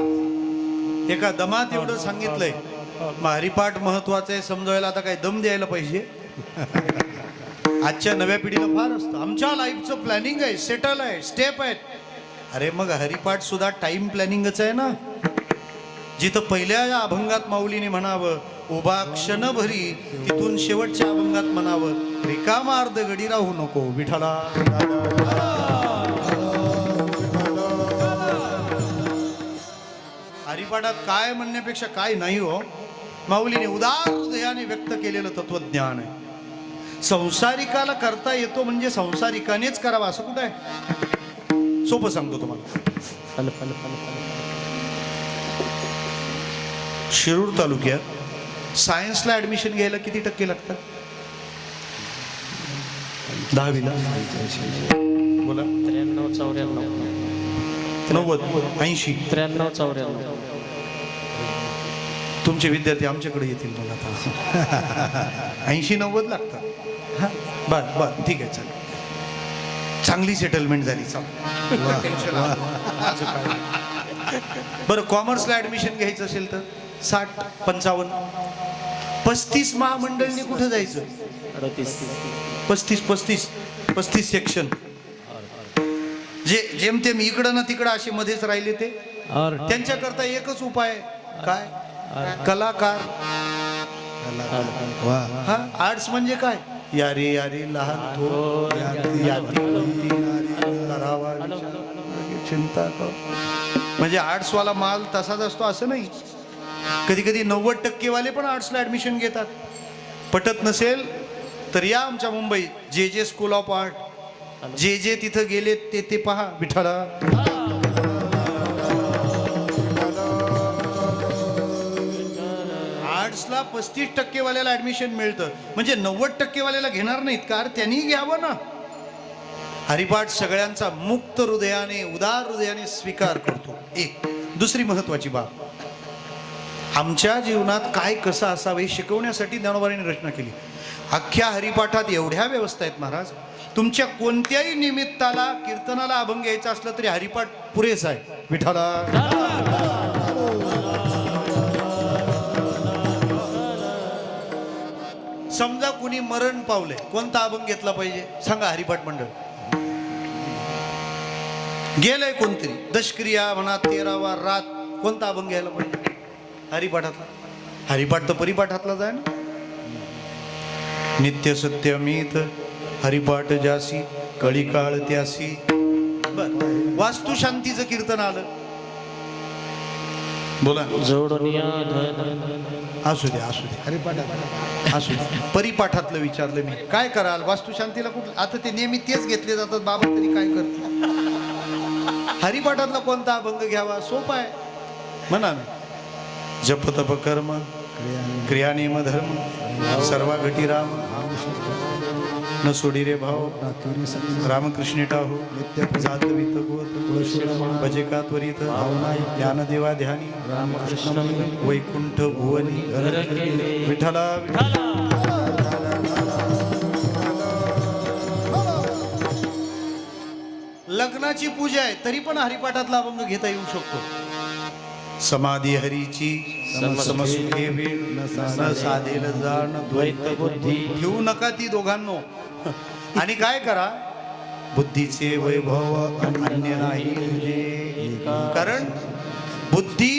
एका दमात एवढं सांगितलंय मग हरिपाठ महत्वाचं आहे समजायला आता काय दम द्यायला पाहिजे? आजच्या नव्या पिढीला फार असतं आमच्या लाईफचं प्लॅनिंग आहे सेटल आहे स्टेप आहेत. अरे मग हरिपाठ सुद्धा टाइम प्लॅनिंगच आहे ना. जिथं पहिल्या अभंगात माऊलीने म्हणावं उभा क्षण भरी तिथून शेवटच्या अभंगात म्हणावं रिकामा अर्ध गडी राहू नको विठाला. हरिपाठात काय म्हणण्यापेक्षा काय नाही हो. माऊलीने उदार हृदयाने व्यक्त केलेलं तत्वज्ञान आहे. संसारिकाला करता येतो म्हणजे संसारिकानेच करावा असं कुठं आहे? सोपं सांगतो तुम्हाला. शिरूर तालुक्यात सायन्सला ऍडमिशन घ्यायला किती टक्के लागतात? 10वीला बोला 90 80 93-94 तुमचे विद्यार्थी आमच्याकडे येतील मग आता 80-90 लागतात. बर ठीक आहे चालेल. चांगली सेटलमेंट झाली बरं. कॉमर्सला ऍडमिशन घ्यायचं असेल तर 60-55 35 महामंडळनी कुठं जायचं? 35 सेक्शन जे जेमतेम इकडं ना तिकडं असे मध्येच राहिले ते त्यांच्याकरता एकच उपाय काय? कलाकार. हा आर्ट्स म्हणजे काय? यारी लहान थोर चिंता कर म्हणजे आर्ट्सवाला माल तसाच असतो असं नाही. कधी कधी 90% वाले पण आर्ट्सला ऍडमिशन घेतात. पटत नसेल तर या आमच्या मुंबईत जे स्कूल ऑफ आर्ट जे तिथं गेले ते पहा विठाला. आर्ट्सला 35% वाल्याला ऍडमिशन मिळतं म्हणजे 90% वाल्याला घेणार नाहीत का? त्यांनी घ्यावं ना. हरिपाठ सगळ्यांचा मुक्त हृदयाने उदार हृदयाने स्वीकार करतो. एक दुसरी महत्वाची बाब आमच्या जीवनात काय कसं असावं हे शिकवण्यासाठी ज्ञानोबांनी रचना केली. अख्ख्या हरिपाठात एवढ्या व्यवस्था आहेत महाराज. तुमच्या कोणत्याही निमित्ताला कीर्तनाला अभंग यायचा असला तरी हरिपाठ पुरेसा आहे विठाला. समजा कुणी मरण पावले कोणता अभंग घेतला पाहिजे सांगा? हरिपाठ मंडळ गेलंय कोणतरी दशक्रिया म्हणा 13वा रात कोणता अभंग घ्यायला पाहिजे? हरिपाठातला. हरिपाठ तर परिपाठातलाच आहे ना. नित्य सत्यमित हरिपाठ जासी कळी काळ त्यासी. बर वास्तू शांतीचं कीर्तन आलं बोला. असू दे हरिपाठात असू दे. परिपाठातलं विचारलं मी. काय कराल वास्तू शांतीला कुठलं? आता ते नेहमी तेच घेतले जातात. बाबा तरी काय करते? हरिपाठातला कोणता अभंग घ्यावा? सोपा आहे, म्हणा ना. जप तप कर्म क्रिया नियम धर्म सर्वा घटी राम न सोडी रे भाव रामकृष्ण टाहो जात वित गोत भजे का त्वरित ज्ञान देवा ध्यानी रामकृष्ण वैकुंठ भुवनी विठ्ठला लग्नाची पूजा आहे तरी पण हरिपाठातला अभंग घेता येऊ शकतो. समाधी हरीची समसुखे वेळ न साधेल जाण द्वैत बुद्धी ठेवू नका ती दोघांनो. आणि काय करा, बुद्धीचे वैभव अन्य नाही तुझे. कारण बुद्धी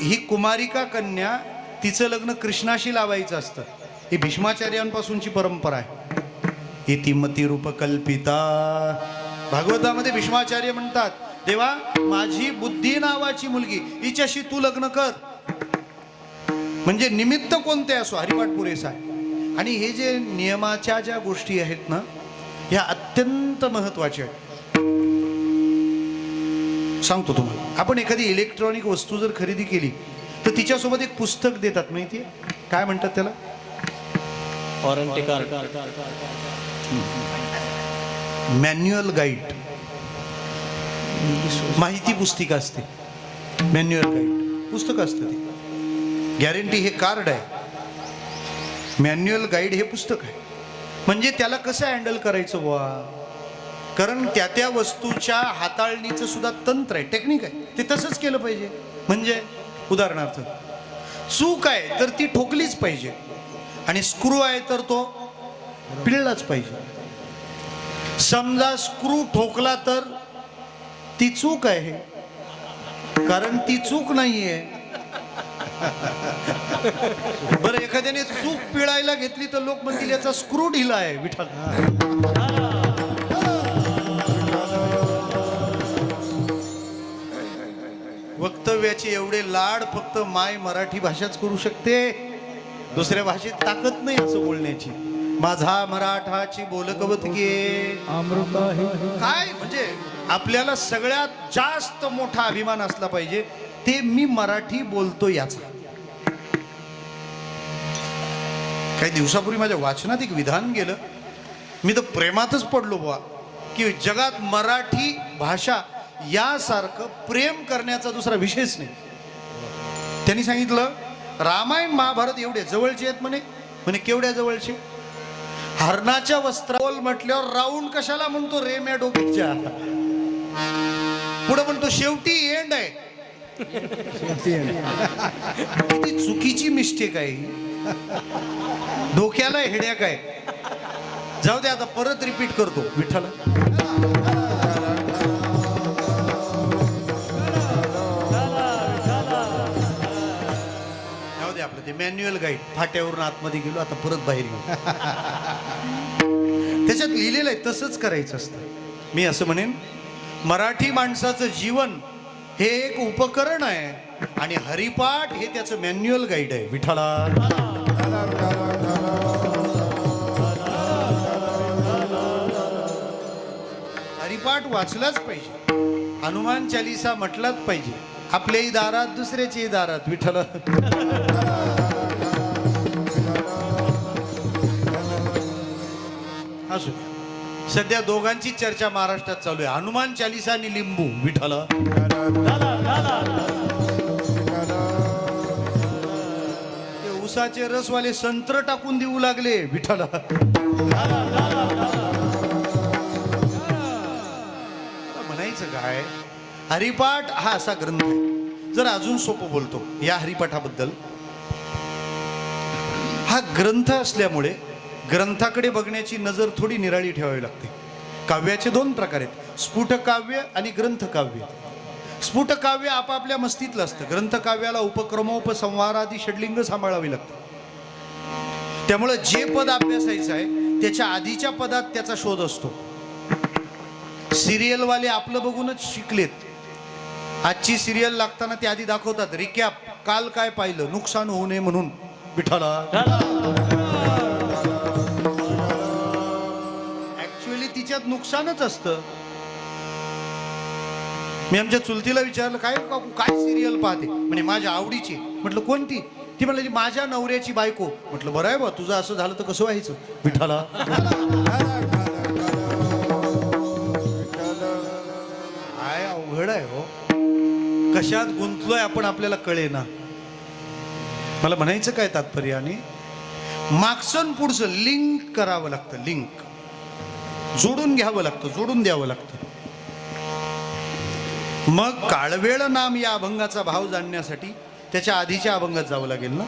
ही कुमारिका कन्या, तिचं लग्न कृष्णाशी लावायचं असतं. ही भीष्माचार्यांपासूनची परंपरा आहे. इतिमती रूप कल्पिता. भागवतामध्ये भीष्माचार्य म्हणतात, देवा माझी बुद्धी नावाची मुलगी, हिच्याशी तू लग्न कर. म्हणजे निमित्त कोणते असो, हरिपाठ पुरेसा आहे. आणि हे जे नियमाच्या ज्या गोष्टी आहेत ना, ह्या अत्यंत महत्वाच्या आहेत. सांगतो तुम्हाला, आपण एखादी इलेक्ट्रॉनिक वस्तू जर खरेदी केली तर तिच्यासोबत एक पुस्तक देतात, माहितीये काय म्हणतात त्याला? Warranty card. मॅन्युअल गाईड, माहिती पुस्तिका असते. मॅन्युअल गाईड पुस्तक असतं ते. गॅरंटी हे कार्ड आहे, मॅन्युअल गाईड हे पुस्तक आहे. म्हणजे त्याला कसं हँडल करायचं बुवा, कारण त्या त्या वस्तूच्या हाताळणीचं सुद्धा तंत्र आहे, टेक्निक आहे. ते तसंच केलं पाहिजे. म्हणजे उदाहरणार्थ चूक आहे तर ती ठोकलीच पाहिजे, आणि स्क्रू आहे तर तो पिळलाच पाहिजे. समजा स्क्रू ठोकला तर ती चूक आहे, कारण ती चूक नाहीये. बरं, एखाद्याने चूक पिळायला घेतली तर लोक म्हणतील याचा स्क्रू ढिला आहे. विठ्ठल वक्तव्याचे एवढे लाड फक्त माय मराठी भाषाच करू शकते. दुसऱ्या भाषेत ताकद नाही असं बोलण्याची. माझा मराठाची बोल कवतके अमृत आहे. काय म्हणजे आपल्याला सगळ्यात जास्त मोठा अभिमान असला पाहिजे, ते मी मराठी बोलतो याचा. काही दिवसापूर्वी माझ्या वाचनात एक विधान गेलं, मी तर प्रेमातच पडलो बुवा, की जगात मराठी भाषा यासारखं प्रेम करण्याचा दुसरा विषयच नाही. त्यांनी सांगितलं, रामायण महाभारत एवढे जवळचे आहेत म्हणे. म्हणे केवढ्या जवळचे? हरणाच्या वस्त्रावर म्हटल्यावर राऊंड कशाला म्हणतो रे म्या डोक्याच्या. पुढे म्हणतो शेवटी एंड आहे. किती चुकीची मिस्टेक आहे. डोक्याला हेड्या काय. जाऊ दे, आता परत रिपीट करतो. विठ्ठल जाऊ दे, आपलं ते मॅन्युअल गाईड फाट्यावरून आतमध्ये गेलो, आता परत बाहेर गेलो. त्याच्यात लिहिलेलं आहे तसंच करायचं असतं. मी असं म्हणेन, मराठी माणसाचं जीवन हे एक उपकरण आहे, आणि हरिपाठ हे त्याचं मॅन्युअल गाईड आहे. विठ्ठला हरिपाठ वाचलाच पाहिजे, हनुमान चालीसा म्हटलाच पाहिजे. आपल्याही दारात दुसऱ्याच्याही दारात. विठ्ठल असू द्या. सध्या दोघांची चर्चा महाराष्ट्रात चालू आहे, हनुमान चालीसा आणि लिंबू. विठ्ठल ते उसाचे रसवाले संत्र टाकून देऊ लागले. विठ्ठल म्हणायचं काय, हरिपाठ हा असा ग्रंथ आहे. जर अजून सोपं बोलतो या हरिपाठाबद्दल, हा ग्रंथ असल्यामुळे ग्रंथाकडे बघण्याची नजर थोडी निराळी ठेवावी लागते. काव्याचे दोन प्रकार आहेत, स्फुटकाव्य आणि ग्रंथकाव्य. स्फुटकाव्य आपापल्या मस्तीतलं असतं. ग्रंथकाव्याला उपक्रमोपसंहारादी षडलिंग सांभाळावी लागतं. त्यामुळं जे पद अभ्यासायचं आहे त्याच्या आधीच्या पदात त्याचा शोध असतो. सिरियलवाले आपलं बघूनच शिकलेत. आजची सिरियल लागताना ते आधी दाखवतात रिकॅप, काल काय पाहिलं, नुकसान होऊ नये म्हणून. विठ्ठला ऍक्च्युअली तिच्यात नुकसानच असतं. मी आमच्या चुलतीला विचारलं, काय रे काकू काय सिरियल पाहते? म्हणे माझ्या आवडीची. म्हटलं कोणती? ती म्हणाली माझ्या नवऱ्याची बायको. म्हटलं बरं आहे बा, तुझं असं झालं तर कसं व्हायचं विठाला? काय अवघड आहे हो, कशात गुंतलोय आपण आपल्याला कळेना. मला म्हणायचं काय तात्पर्याने, मागचं पुढचं लिंक करावं लागतं, लिंक जोडून घ्यावं लागतं, जोडून द्यावं लागतं. मग काळवेळ नाम या अभंगाचा भाव जाणण्यासाठी त्याच्या आधीच्या अभंगात जावं लागेल ना.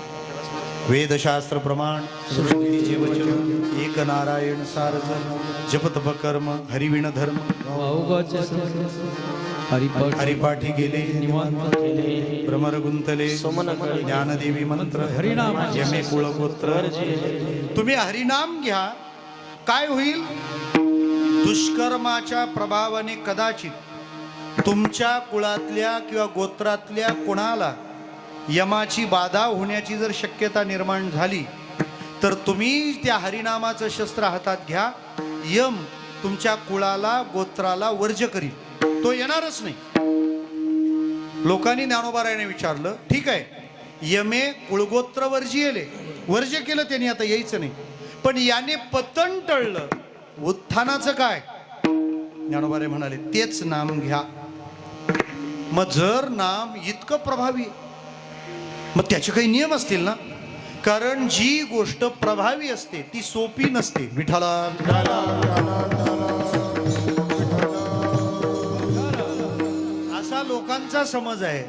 वेदशास्त्र प्रमाण सृष्टीचे वचन एक नारायण सारजन जपतप कर्म हरिविण धर्म हरिपाठी गेले भ्रमर गुंतले ज्ञानदेवी मंत्र हरिनाम यमे कुळगोत्र. तुम्ही हरिनाम घ्या, काय होईल? दुष्कर्माच्या प्रभावाने कदाचित तुमच्या कुळातल्या किंवा गोत्रातल्या कोणाला यमाची बाधा होण्याची जर शक्यता निर्माण झाली तर तुम्ही त्या हरिनामाचं शस्त्र हातात घ्या. यम तुमच्या कुळाला गोत्राला वर्ज्य करील, तो येणारच नाही. लोकांनी ज्ञानोबारायाने विचारलं, ठीक आहे यमे कुळगोत्र वर्ज्य केलं त्यांनी, आता यायचं नाही, पण याने पतन टळलं, उत्थानाचं काय? ज्ञानोबाराय म्हणाले तेच नाम घ्या. मग जर नाम इतकं प्रभावी, मग त्याचे काही नियम असतील ना, कारण जी गोष्ट प्रभावी असते ती सोपी नसते. विठाला असा लोकांचा समज आहे.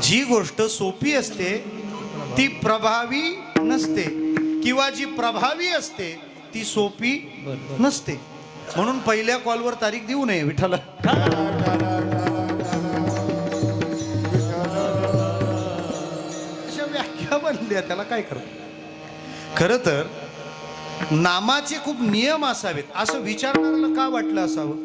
जी गोष्ट सोपी असते ती प्रभावी नसते, किंवा जी प्रभावी असते ती सोपी नसते. म्हणून पहिल्या कॉलवर तारीख देऊ नये. विठाला अशा व्याख्या बनल्या, त्याला काय करत? खर तर नामाचे खूप नियम असावेत असं विचारणाऱ्याला का वाटलं असावं?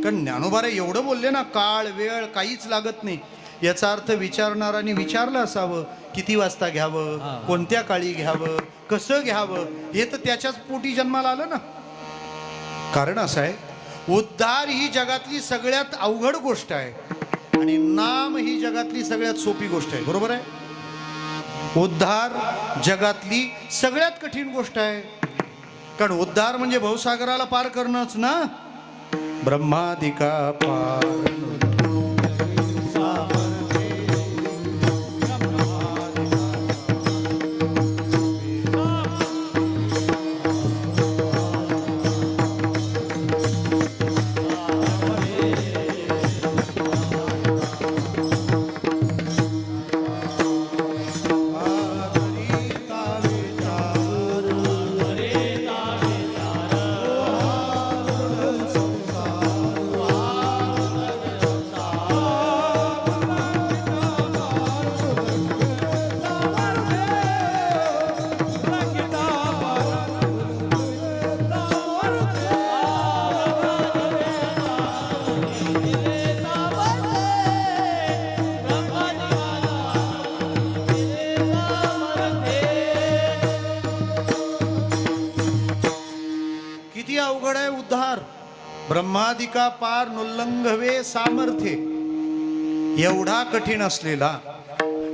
कारण ज्ञानोबाराय एवढं बोलले ना, काळ वेळ काहीच लागत नाही, याचा अर्थ विचारणाऱ्याने विचारलं असावं किती वाजता घ्यावं, कोणत्या काळी घ्यावं, कसं घ्यावं, हे तर त्याच्याच पोटी जन्माला आलं ना. कारण असं आहे, उद्धार ही जगातली सगळ्यात अवघड गोष्ट आहे आणि नाम ही जगातली सगळ्यात सोपी गोष्ट आहे. बरोबर आहे? उद्धार जगातली सगळ्यात कठीण गोष्ट आहे, कारण उद्धार म्हणजे भवसागराला पार करणंच ना. ब्रह्मादिका पार अवघड आहे उद्धार. ब्रह्मादिका पार नुल्लंघवे सामर्थ्य, एवढा कठीण असलेला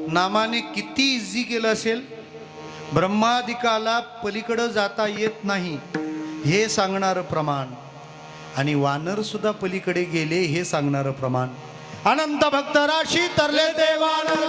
नामाने किती इझी केलं असेल. ब्रह्मादिकाला पलीकडे जाता येत नाही हे सांगणारं प्रमाण, आणि वानर सुद्धा पलीकडे गेले हे सांगणारं प्रमाण. अनंत भक्त राशी तरले देवानर,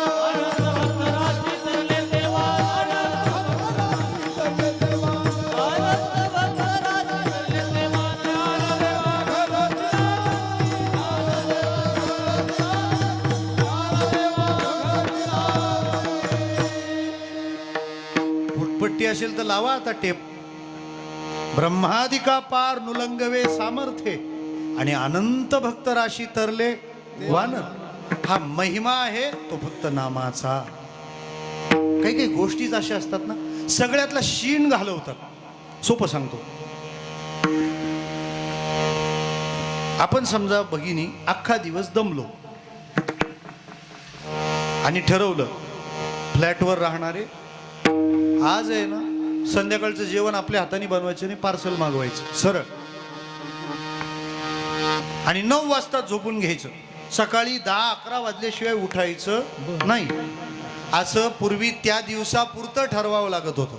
फुटपट्टी असेल तर लावा आता टेप. ब्रह्मादिका पार नुलंगवे सामर्थ्य आणि अनंत भक्त राशी तरले वानर. हा महिमा आहे तो फक्त नामाचा. काही काही गोष्टीच अशा असतात ना, सगळ्यातला शीण घालवतात. सोपं सांगतो, आपण समजा भगिनी अख्खा दिवस दमलो आणि ठरवलं फ्लॅटवर राहणारे आज आहे ना संध्याकाळचं जेवण आपल्या हाताने बनवायचं नाही, पार्सल मागवायचं सरळ. आणि 9 वाजता झोपून घ्यायचं. सकाळी 10-11 वाजल्याशिवाय उठायचं नाही. असं पूर्वी त्या दिवसापुरतं ठरवावं लागत होतं.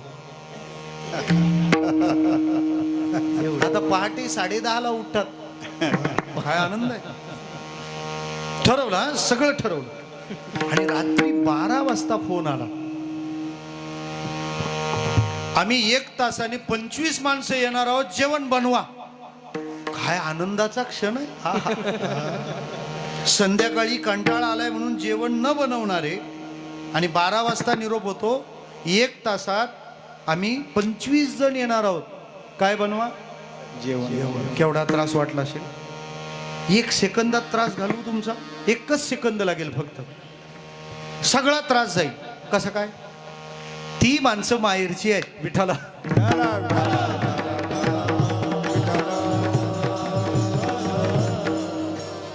आता पहाटे 10:30ला उठतात. काय आनंद आहे. ठरवलं हा, सगळं ठरवलं. आणि रात्री 12 वाजता फोन आला. आम्ही 1 तासाने 25 माणसं येणार आहोत, जेवण बनवा. काय आनंदाचा क्षण आहे. आहा. संध्याकाळी कंटाळा आलाय म्हणून जेवण न बनवणारे आणि 12 वाजता निरोप होतो, 1 तासात आम्ही 25 जण येणार आहोत, काय बनवा जेवण. केवढा त्रास वाटला असेल. 1 सेकंदात त्रास घालू तुमचा. 1च सेकंद लागेल फक्त, सगळा त्रास जाईल. कसं काय. ती माणसं माहेरची आहेत विठाला.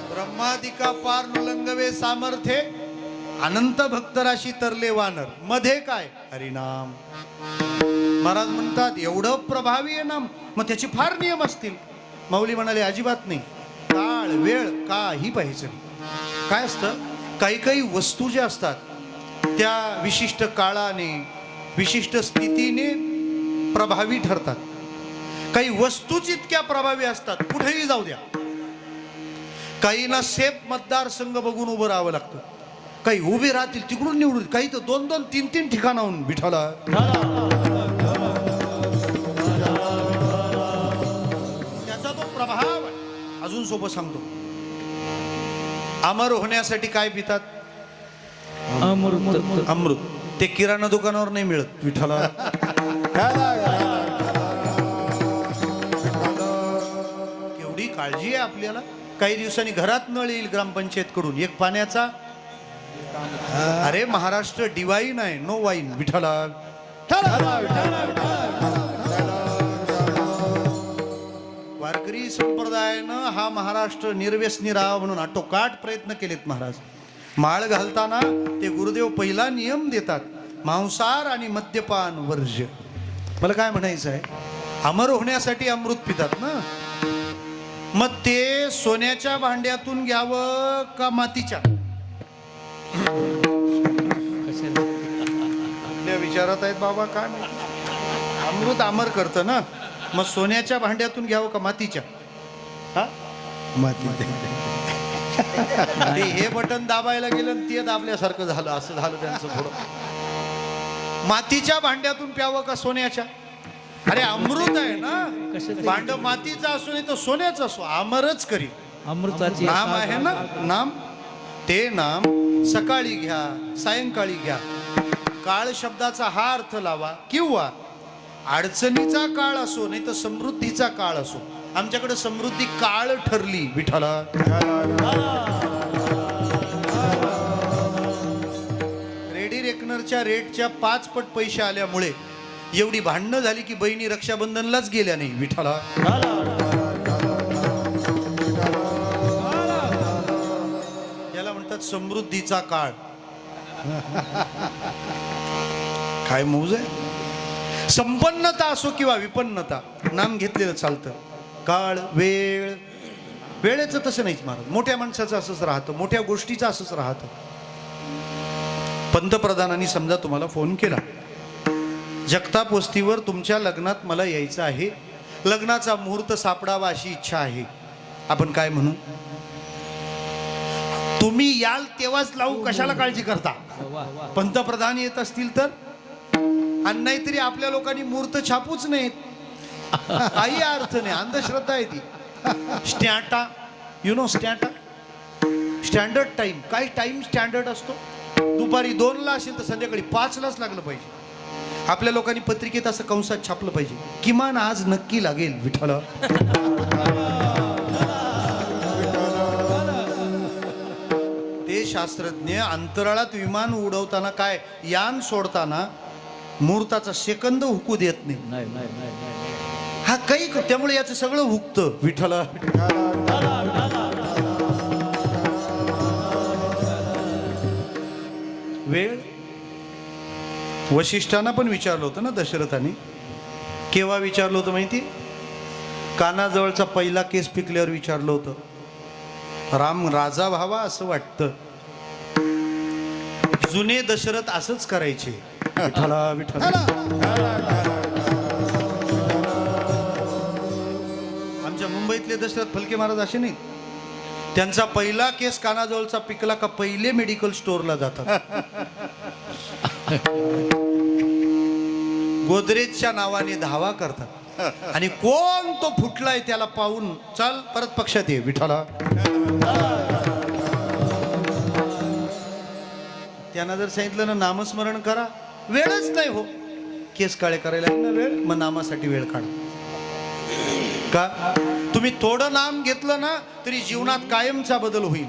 ब्रह्मादिका पार नुलंगवे सामर्थ्ये, अनंत भक्तराशी तरले वानर. मध्ये काय हरिनाम. महाराज म्हणतात एवढं प्रभावी आहे नाम, मग त्याचे फार नियम असतील. माऊली म्हणाले अजिबात नाही. काळ वेळ काही पाहिजे नाही. काय असतं, काही काही वस्तू ज्या असतात त्या विशिष्ट काळाने विशिष्ट स्थितीने प्रभावी ठरतात. काही वस्तूच इतक्या प्रभावी असतात कुठेही जाऊ द्या. काहींना सेफ मतदारसंघ बघून उभं राहावं लागतं. काही उभे राहतील तिकडून निवडून, काही तर 2-2, 3-3 ठिकाणाहून विठाला. त्याचा तो प्रभाव आहे. अजून सोपं सांगतो. अमर होण्यासाठी काय पितात. अमृत. ते किराणा दुकानावर नाही मिळत विठाला. केवढी काळजी आहे आपल्याला. काही दिवसांनी घरात नळ येईल ग्रामपंचायत कडून, एक पाण्याचा. अरे महाराष्ट्र डिवाईन आहे, नो वाईन विठाला. वारकरी संप्रदायानं हा महाराष्ट्र निर्व्यसनी राहावा म्हणून आटोकाट प्रयत्न केलेत महाराज. माळ घालताना ते गुरुदेव पहिला नियम देतात, मांसाहार आणि मद्यपान वर्ज्य. मला काय म्हणायचं आहे, अमर होण्यासाठी अमृत पितात ना, मग ते सोन्याच्या भांड्यातून घ्यावं का मातीच्या. आपल्या विचारात आहेत बाबा. काय अमृत अमर करतं ना, मग सोन्याच्या भांड्यातून घ्यावं का मातीच्या. हा ते हे बटन दाबायला गेलं आणि ते दाबल्यासारखं झालं. असं झालं त्यांचं थोडं. मातीच्या भांड्यातून प्यावं का सोन्याच्या. अरे अमृत आहे ना, भांड मातीचं असो नाही तर सोन्याचं असो, अमरच करी. अमृताची नाम आहे ना, नाम. ते नाम सकाळी घ्या, सायंकाळी घ्या. काळ शब्दाचा हा अर्थ लावा. किंवा अडचणीचा काळ असो नाही तर समृद्धीचा काळ असो. आमच्याकडे समृद्धी काळ ठरली विठाला. रेडी रेकनरच्या रेटच्या 5 पट पैसे आल्यामुळे एवढी भांडणं झाली की बहिणी रक्षाबंधनलाच गेल्या नाही विठाला. याला म्हणतात समृद्धीचा काळ. काय मौज आहे. संपन्नता असो किंवा विपन्नता, नाम घेतलेलं चालतं. काळ वेळ, वेळेचं तसं नाहीच महाराज. मोठ्या माणसाचं असंच राहतं, मोठ्या गोष्टीचं असंच राहतं. पंतप्रधानांनी समजा तुम्हाला फोन केला, जगताप वस्तीवर तुमच्या लग्नात मला यायचं आहे, लग्नाचा मुहूर्त सापडावा अशी इच्छा आहे. आपण काय म्हणू, तुम्ही याल तेव्हाच लावू, कशाला काळजी करता. पंतप्रधान येत असतील तर, आणि नाहीतरी आपल्या लोकांनी मुहूर्त छापूच नाहीत. काही अर्थ नाही, अंधश्रद्धा आहे ती. स्टॅटा, यु नो स्टॅटा, स्टँडर्ड टाइम. काय टाइम स्टँडर्ड असतो. दुपारी 2ला असेल तर संध्याकाळी 5लाच लागलं पाहिजे. आपल्या लोकांनी पत्रिकेत असं कंसात छापलं पाहिजे, किमान आज नक्की लागेल विठाला. ते शास्त्रज्ञ अंतराळात विमान उडवताना, काय यान सोडताना मुहूर्ताचा सेकंद हुकू देत नाही. हा काही, त्यामुळे याचं सगळं हुकतं विठाला. वेळ. वशिष्ठांना पण विचारलं होतं ना दशरथाने. केव्हा विचारलं होतं माहिती. कानाजवळचा पहिला केस पिकल्यावर विचारलं होतं. राम राजा व्हावा असं वाटतं. जुने दशरथ असंच करायचे. विठ्ठला विठ्ठला. आमच्या मुंबईतले दशरथ फलके महाराज असे नाही. त्यांचा पहिला केस कानाजवळचा पिकला का पहिले मेडिकल स्टोअरला जातात. गोदरेजच्या नावाने धावा करतात आणि कोण तो फुटलाय त्याला पाहून चल परत पक्षात ये. विठ्ठला. त्यांना जर सांगितलं ना नामस्मरण करा, वेळच नाही हो. केस काळे करायला ना वेळ, मग नामासाठी वेळ काढा. का तुम्ही थोडं नाम घेतलं ना तरी जीवनात कायमचा बदल होईल.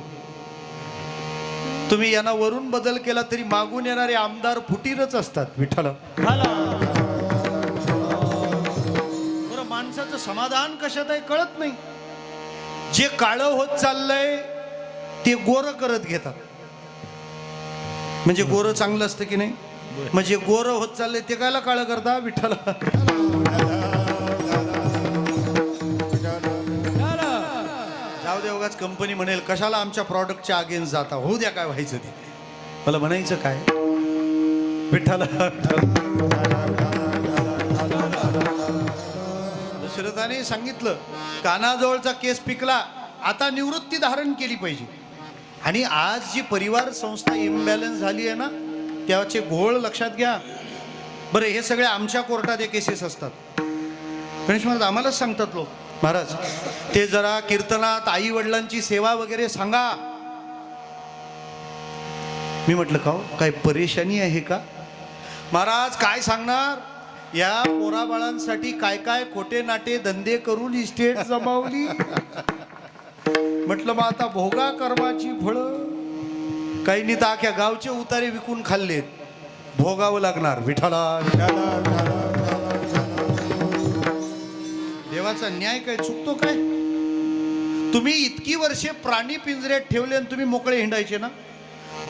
तुम्ही यांना वरून बदल केला तरी मागून येणारे आमदार फुटीरच असतात. विठ्ठला. बरं, माणसाचं समाधान कशात आहे कळत नाही. जे काळं होत चाललंय ते गोरं करत घेतात. म्हणजे गोरं चांगलं असतं की नाही. म्हणजे गोरं होत चाललंय ते कायला काळं करता. विठ्ठला. जाऊ दे, उगाच कंपनी म्हणेल कशाला आमच्या प्रॉडक्टच्या अगेन्स्ट जाता, होऊ द्या काय व्हायचं ते. मला म्हणायचं काय. विठ्ठला. दशरथाने सांगितलं कानाजवळचा केस पिकला, आता निवृत्ती धारण केली पाहिजे. आणि आज जी परिवार संस्था इम्बॅलन्स झाली आहे ना त्याचे घोळ लक्षात घ्या. बरं, हे सगळे आमच्या कोर्टात हे केसेस असतात. गणेश महाराज आम्हालाच सांगतात लोक, महाराज ते जरा कीर्तनात आई वडिलांची सेवा वगैरे सांगा. मी म्हटलं का काय परेशानी आहे का महाराज. काय सांगणार. या पोराबाळांसाठी काय काय खोटे नाटे धंदे करून इस्टेट जमावली. म्हटलं मग आता भोगा कर्माची फळं. काहींनी तर अख्या गावचे उतारे विकून खाल्लेत, भोगावं लागणार. विठ्ठला. देवाचा न्याय काय चुकतो काय. तुम्ही इतकी वर्षे प्राणी पिंजऱ्यात ठेवले आणि तुम्ही मोकळे हिंडायचे ना.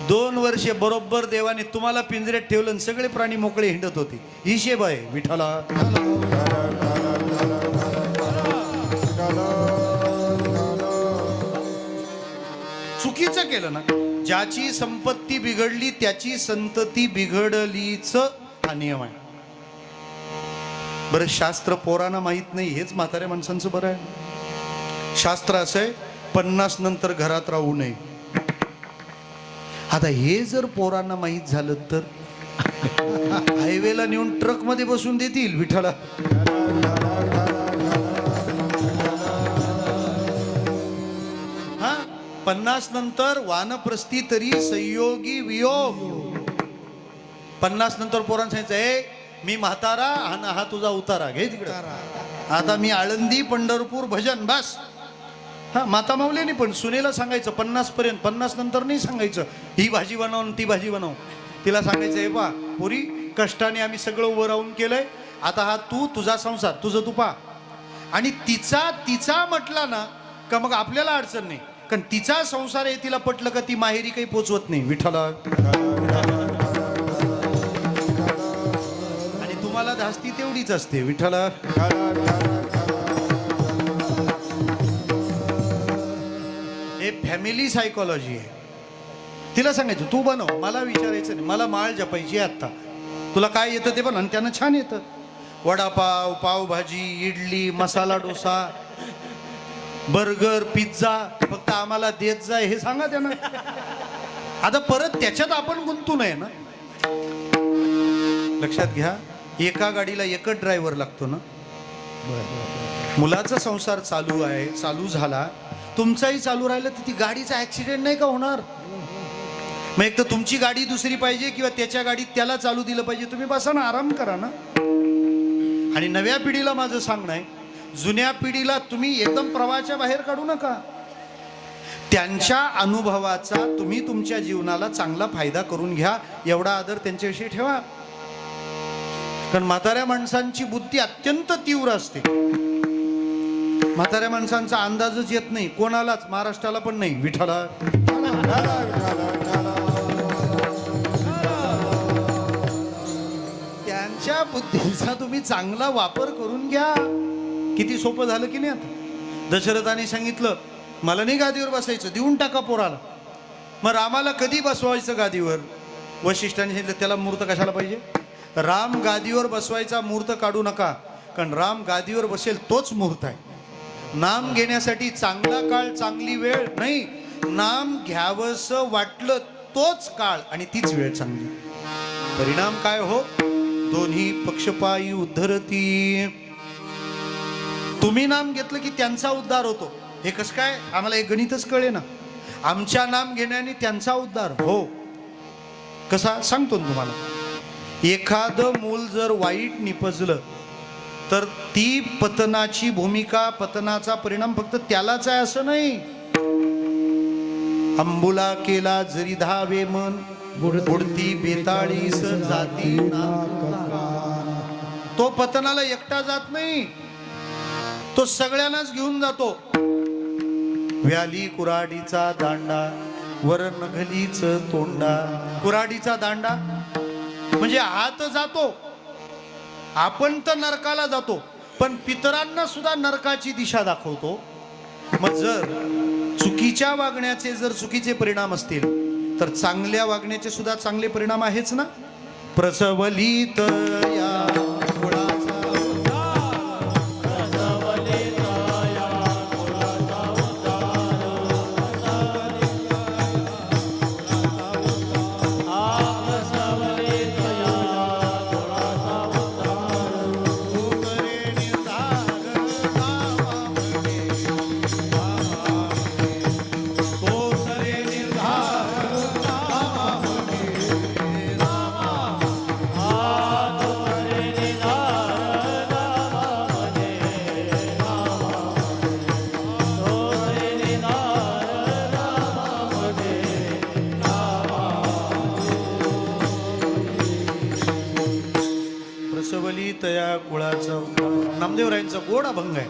2 वर्षे बरोबर देवाने तुम्हाला पिंजऱ्यात ठेवलं आणि सगळे प्राणी मोकळे हिंडत होते. हिशेब आहे. विठ्ठला. चुकीचं केलं ना. ज्याची संपत्ती बिघडली त्याची संतती बिघडलीच हा नियम आहे. बरं, शास्त्र पोरांना माहित नाही हेच म्हाताऱ्या माणसांचं बरं आहे. शास्त्र असं आहे 50 नंतर घरात राहू नये. आता हे जर पोरांना माहित झालं तर हायवेला नेऊन ट्रक मध्ये बसून देतील. विठ्ठला. हा, 50 नंतर वानप्रस्थी तरी संयोगी वियोग. 50 नंतर पोरांना सांगायचं ए मी म्हातारा आणि हा तुझा उतारा घे तिकडे. आता मी आळंदी पंढरपूर भजन बस. हा, माता माऊलीने पण सुनेला सांगायचं 50 पर्यंत, 50 नंतर नाही सांगायचं ही भाजी बनव ती भाजी बनव. तिला सांगायचं हे पा पुरी कष्टाने आम्ही सगळं उभं राहून केलंय, आता हा तू तुझा संसार तुझं तू पा. आणि तिचा म्हटला ना का मग आपल्याला अडचण नाही, कारण तिचा संसार आहे तिला पटलं का ती माहेरी काही पोचवत नाही. विठ्ठला. आणि तुम्हाला धास्ती तेवढीच असते. विठ्ठला. हे फॅमिली सायकोलॉजी आहे. तिला सांगायचं तू बनव, मला विचारायचं नाही. मला माळ जपायची आहे आत्ता, तुला काय येतं ते बनव. आणि त्यांना छान येतं. वडापाव, पावभाजी, इडली, मसाला डोसा, बर्गर, पिझ्झा, फक्त आम्हाला देत जाय हे सांगा त्यांना. आता परत त्याच्यात आपण गुंतू नये ना. लक्षात घ्या, एका गाडीला एकच ड्रायव्हर लागतो ना. मुलाचा संसार चालू आहे, चालू झाला, तुमचाही चालू राहिलं तर ती गाडीचा ऍक्सिडेंट नाही का होणार. मग एक तर तुमची गाडी दुसरी पाहिजे किंवा त्याच्या गाडीत त्याला चालू दिलं पाहिजे. तुम्ही बसा ना, आराम करा ना. आणि नव्या पिढीला माझं सांगणं आहे, जुन्या पिढीला तुम्ही एकदम प्रवाहाच्या बाहेर काढू नका. त्यांच्या अनुभवाचा तुम्ही तुमच्या जीवनाला चांगला फायदा करून घ्या, एवढा आदर त्यांच्याविषयी ठेवा. कारण म्हाताऱ्या माणसांची बुद्धी अत्यंत तीव्र असते. म्हाताऱ्या माणसांचा अंदाजच येत नाही कोणालाच, महाराष्ट्राला पण नाही. विठ्ठला. त्यांच्या बुद्धीचा तुम्ही चांगला वापर करून घ्या. किती सोपं झालं की नाही. आता दशरथाने सांगितलं मला नाही गादीवर बसायचं, देऊन टाका पोराला. मग रामाला कधी बसवायचं गादीवर? वशिष्ठांनी सांगितलं त्याला मूर्त कशाला पाहिजे? राम गादीवर बसवायचा मूर्त काढू नका, कारण राम गादीवर बसेल तोच मुहूर्त आहे. नाम घेण्यासाठी चांगला काळ चांगली वेळ नाही, नाम घ्यावंसं वाटलं तोच काळ आणि तीच वेळ चांगली. परिणाम काय हो? दोन्ही पक्षपायी उद्धरती. तुम्ही नाम घेतलं की त्यांचा उद्धार होतो. हे कसं काय? आम्हाला एक गणितच कळे ना. आमच्या नाम घेण्याने त्यांचा उद्धार हो. कसा सांगतो ना तुम्हाला. एखादं मूल जर वाईट निपजलं तर ती पतनाची भूमिका, पतनाचा परिणाम फक्त त्यालाच आहे असं नाही. अंबुला केला जरी धावे मन, बुडती बेताळीस जाती ना. तो पतनाला एकटा जात नाही, तो सगळ्यांनाच घेऊन जातो. व्याली कुऱ्हाडीचा दांडा, वर नघलीच तोंडा. कुऱ्हाडीचा दांडा म्हणजे हात जातो, आपण तर नरकाला जातो, पण पितरांना सुद्धा नरकाची दिशा दाखवतो. मग जर चुकीच्या वागण्याचे जर चुकीचे परिणाम असतील तर चांगल्या वागण्याचे सुद्धा चांगले परिणाम आहेच ना. प्रसवलीत या कुळाचा तया कुळाचा उद्धार. नामदेवरायांचा गोड अभंग आहे.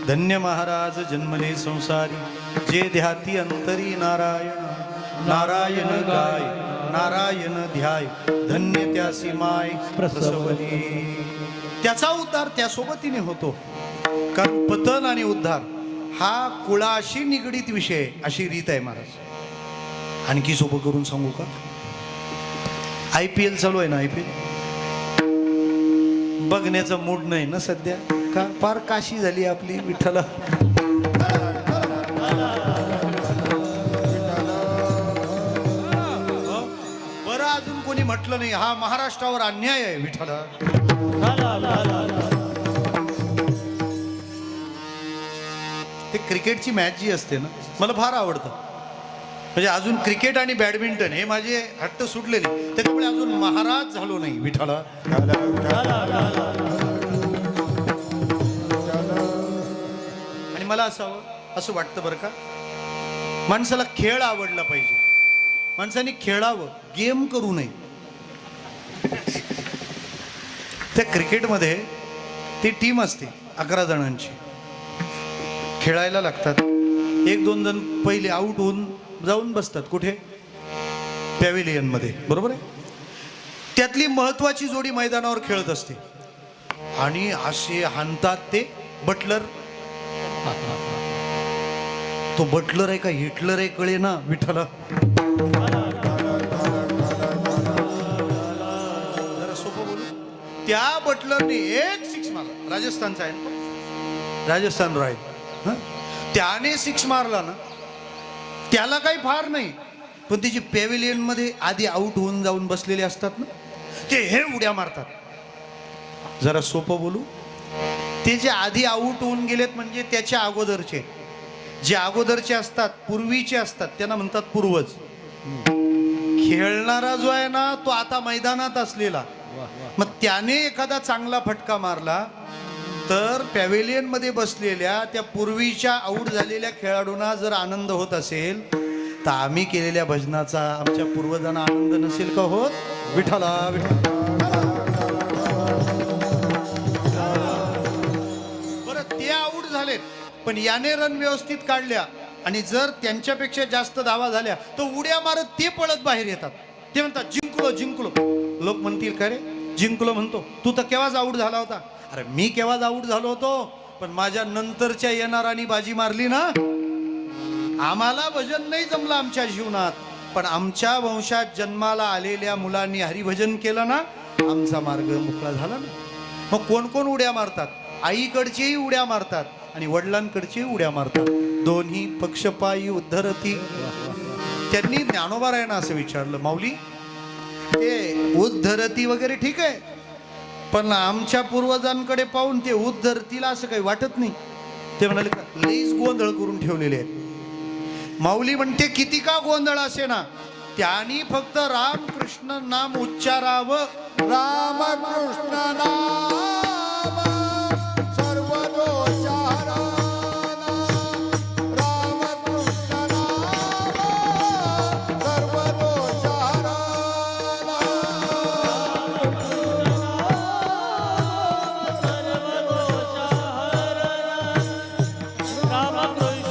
धन्य महाराज जन्मले संसारी, जे ध्याती अंतरी नारायण. नारायण गाय नारायण ध्याय, धन्य त्यासी माय प्रसवली. त्याचा उद्धार त्या सोबतीने होतो. कारण पतन आणि उद्धार हा कुळाशी निगडीत विषय, अशी रीत आहे महाराज. आणखी सोपं करून सांगू का? IPL चालू आहे ना. IPL बघण्याचा मूड नाही ना सध्या, का फार काशी झाली आपली विठ्ठला. बरं अजून कोणी म्हटलं नाही हा महाराष्ट्रावर अन्याय आहे विठ्ठला. ते क्रिकेटची मॅच जी असते ना, मला फार आवडतं. म्हणजे अजून क्रिकेट आणि बॅडमिंटन हे माझे हट्ट सुटलेले, त्याच्यामुळे अजून महाराज झालो नाही विठ्ठला. आणि मला असं वाटतं बरं का, माणसाला खेळ आवडला पाहिजे, माणसाने खेळावं, गेम करू नये. त्या क्रिकेटमध्ये ती टीम असते 11 जणांची, खेळायला लागतात. 1-2 जण पहिले आऊट होऊन जाऊन बसतात कुठे? पॅव्हिलियन मध्ये, बरोबर आहे. त्यातली महत्वाची जोडी मैदानावर खेळत असते आणि असे हाणतात ते बटलर. तो बटलर आहे का हिटलर आहे कळे ना विठ्ठला. जरा सोपं बोलू. त्या बटलरने एक 6 मारला. राजस्थानचा आहे ना, राजस्थान रॉयल. त्याने 6 मारला ना, त्याला काही फार नाही, पण त्याची पॅव्हिलियन मध्ये आधी आऊट होऊन जाऊन बसलेले असतात ना, ते हे उड्या मारतात. जरा सोपं बोलू. ते जे आधी आऊट होऊन गेलेत म्हणजे त्याच्या अगोदरचे, जे अगोदरचे असतात, पूर्वीचे असतात, त्यांना म्हणतात पूर्वज. खेळणारा जो आहे ना, तो आता मैदानात असलेला, मग त्याने एखादा चांगला फटका मारला तर पॅव्हिलियन मध्ये बसलेल्या त्या पूर्वीच्या आऊट झालेल्या खेळाडूंना जर आनंद होत असेल तर आम्ही केलेल्या भजनाचा आमच्या पूर्वजांना आनंद नसेल का होत विठ्ठला. बरं, ते आऊट झालेत, पण याने रन व्यवस्थित काढल्या आणि जर त्यांच्यापेक्षा जास्त धावा झाल्या तर उड्या मारत ते पळत बाहेर येतात. ते म्हणतात जिंकलो जिंकलो. लोक म्हणतील का रे जिंकलो म्हणतो, तू तर केव्हाच आऊट झाला होता. अरे मी केव्हाच आऊट झालो होतो, पण माझ्या नंतरच्या येणारांनी बाजी मारली ना. आम्हाला भजन नाही जमलं आमच्या जीवनात, पण आमच्या वंशात जन्माला आलेल्या मुलांनी हरिभजन केलं ना, आमचा मार्ग मोकळा झाला ना. मग कोण कोण उड्या मारतात? आईकडचेही उड्या मारतात आणि वडिलांकडचेही उड्या मारतात. दोन्ही पक्षपायी उद्धरती. त्यांनी ज्ञानोबारायांना असं विचारलं, माऊली ते उद्धरती वगैरे ठीक आहे, पण आमच्या पूर्वजांकडे पाहून ते उद्धरतीला असं काही वाटत नाही. ते म्हणाले का लईच गोंधळ करून ठेवलेले आहेत. माऊली म्हणते किती का गोंधळ असे ना, त्यांनी फक्त रामकृष्ण नाम उच्चारावं. रामकृष्ण नाम सर्व दोष हरणा. रामकृष्ण नाम सर्व दोष हरणा. रामकृष्ण नाम सर्व दोष हरणा. रामकृष्ण नाम सर्व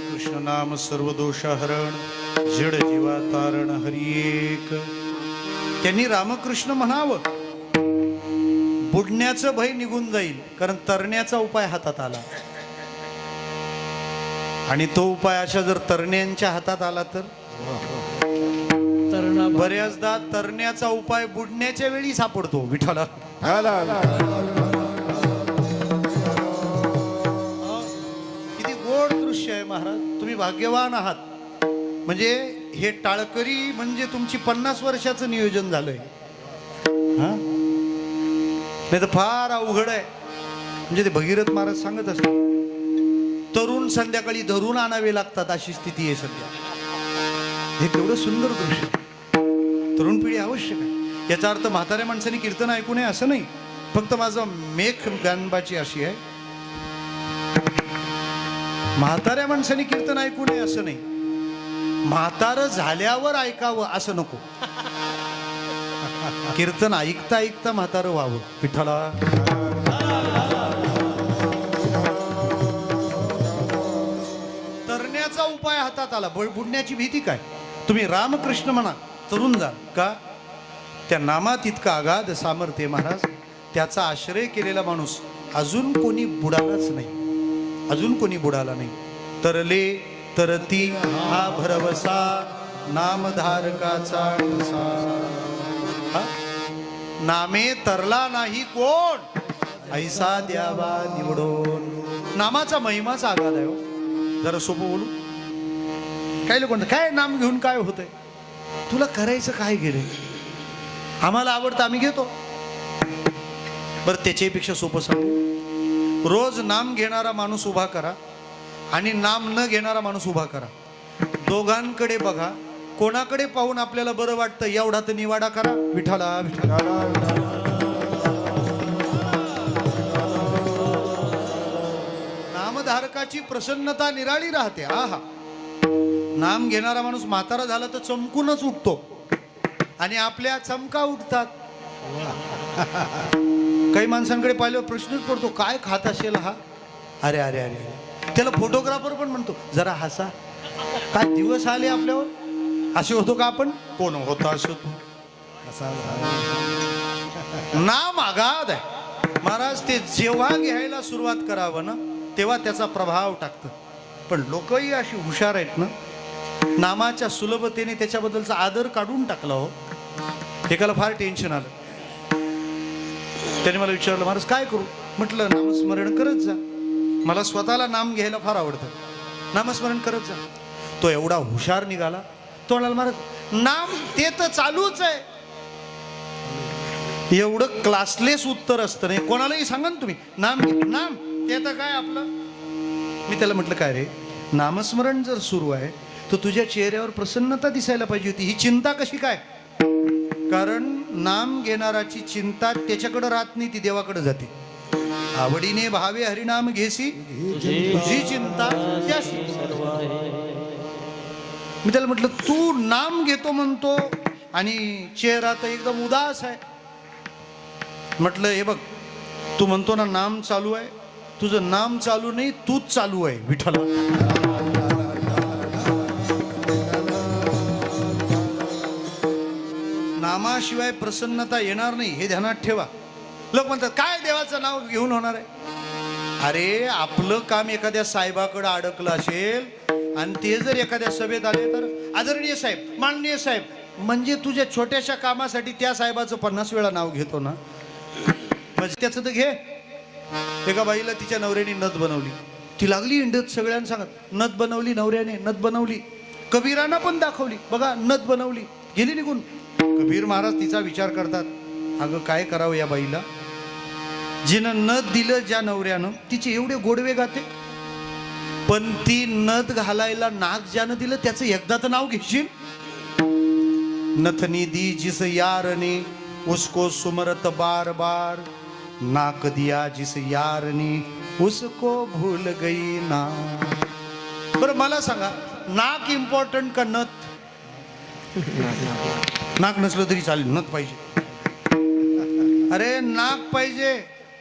दोष नाम सर्व दोषहरण जड जीवा तारण हरिएक. त्यांनी रामकृष्ण म्हणावं, बुडण्याचं भय निघून जाईल, कारण तरण्याचा उपाय हातात आला. आणि तो उपाय अशा जर तरण्यांच्या हातात आला तर बऱ्याचदा तरण्याचा उपाय बुडण्याच्या वेळी सापडतो. विठ्ठला किती गोड दृश्य आहे महाराज. तुम्ही भाग्यवान आहात. म्हणजे हे टाळकरी म्हणजे तुमची 50 वर्षाचं नियोजन झालंय. हा नाही तर फार अवघड आहे. म्हणजे ते भगीरथ महाराज सांगत असतात, तरुण संध्याकाळी धरून आणावे लागतात अशी स्थिती आहे सध्या. हे केवढं सुंदर दृश्य. तरुण पिढी आवश्यक आहे. याचा अर्थ म्हाताऱ्या माणसांनी कीर्तन ऐकू नये असं नाही. फक्त माझं मेख गानबाची अशी आहे, म्हाताऱ्या माणसांनी कीर्तन ऐकू नये असं नाही. म्हातारं झाल्यावर ऐकावं असं नको. कीर्तन ऐकता ऐकता म्हातारं व्हावं. विठ्ठला उपाय हातात आला, बुडण्याची भीती काय? तुम्ही रामकृष्ण म्हणा, तरुण जा का? त्या नामात इतका अगाध सामर्थ्य महाराज, त्याचा आश्रय केलेला माणूस अजून कोणी बुडालाच नाही, अजून कोणी बुडाला नाही. तरले तरती हा भरवसा नामधारकाचा ठसा. हा? नामे तरला नाही कोण, ऐसा द्यावा निवडून. नामाचा महिमाचा आघात आहे हो. जरा सोपं बोलू. काही लोक म्हणतात काय नाम घेऊन काय होतंय, तुला करायचं काय गेले, आम्हाला आवडतं आम्ही घेतो. बरं त्याच्यापेक्षा सोपं सांगू, रोज नाम घेणारा माणूस उभा करा आणि नाम न घेणारा माणूस उभा करा. दोघांकडे बघा, कोणाकडे पाहून आपल्याला बरं वाटतं एवढा तर निवाडा करा. विठाला विठाला. नामधारकाची प्रसन्नता निराळी राहते. आहा, नाम घेणारा माणूस म्हातारा झाला तर चमकूनच उठतो आणि आपल्या चमका उठतात. काही माणसांकडे पाहिल्यावर प्रश्नच पडतो, काय खात असेल हा. अरे अरे अरे, त्याला फोटोग्राफर पण म्हणतो जरा हसा, काय दिवस आले आपल्यावर, असे होतो का आपण? कोण होता असं तू कसा. नाम अगाध आहे महाराज. ते जेव्हा घ्यायला सुरुवात करावं ना तेव्हा त्याचा प्रभाव टाकतं. पण लोकही अशी हुशार आहेत ना, नामाच्या सुलभतेने त्याच्याबद्दलचा आदर काढून टाकला हो. एकाला फार टेन्शन आलं, त्याने मला विचारलं महाराज काय करू. म्हटलं नामस्मरण करत जा. मला स्वतःला नाम घ्यायला फार आवडतं, नामस्मरण करत जा. तो एवढा हुशार निघाला, तो म्हणाला महाराज नाम ते तर चालूच आहे. एवढं क्लासलेस उत्तर असतं नाही. कोणालाही सांगा ना तुम्ही नाम नाम ते तर काय आपलं. मी त्याला म्हटलं काय रे, नामस्मरण जर सुरू आहे तर तुझ्या चेहऱ्यावर प्रसन्नता दिसायला पाहिजे होती, ही चिंता कशी काय? कारण नाम घेणाराची चिंता त्याच्याकडे राहत नाही, ती देवाकडे जाते. आवडीने भावे हरिनाम घेसी तुझी चिंता त्याशी. मी त्याला म्हटलं तू नाम घेतो म्हणतो आणि चेहरा तर एकदम उदास आहे. म्हटलं हे बघ, तू म्हणतो ना नाम चालू आहे, तुझं नाम चालू नाही, तूच चालू आहे विठ्ठला. नामाशिवाय प्रसन्नता येणार नाही, हे ध्यानात ठेवा. लोक म्हणतात काय देवाचं नाव घेऊन होणार आहे. अरे आपलं काम एखाद्या साहेबाकडे अडकलं असेल आणि ते जर एखाद्या सभेत आले तर आदरणीय साहेब, माननीय साहेब, म्हणजे तुझ्या छोट्याशा कामासाठी त्या साहेबाचं 50 वेळा नाव घेतो ना, म्हणजे त्याचं तर घे. एका बाईला तिच्या नवऱ्याने नथ बनवली, ती लागली इंडत सगळ्यांना सांगत नथ बनवली नवऱ्याने, नथ बनवली. कबीरांना पण दाखवली, बघा नथ बनवली, गेली निघून. कबीर महाराज तिचा विचार करतात, अगं काय करावं या बाईला, जिनं नथ दिलं ज्या नवऱ्यानं तिचे एवढे गोडवे गाते, पण ती नथ घालायला नाक ज्यानं दिलं त्याचं एकदा तर नाव घेशील. नथनी दी जिस यार ने उसको सुमरत बार बार, नाक दिया जिस यार ने उसको भूल गई ना. बरं मला सांगा, नाक इम्पॉर्टंट का नथ? नाक नसलं तरी चालेल, नथ पाहिजे. अरे नाक पाहिजे,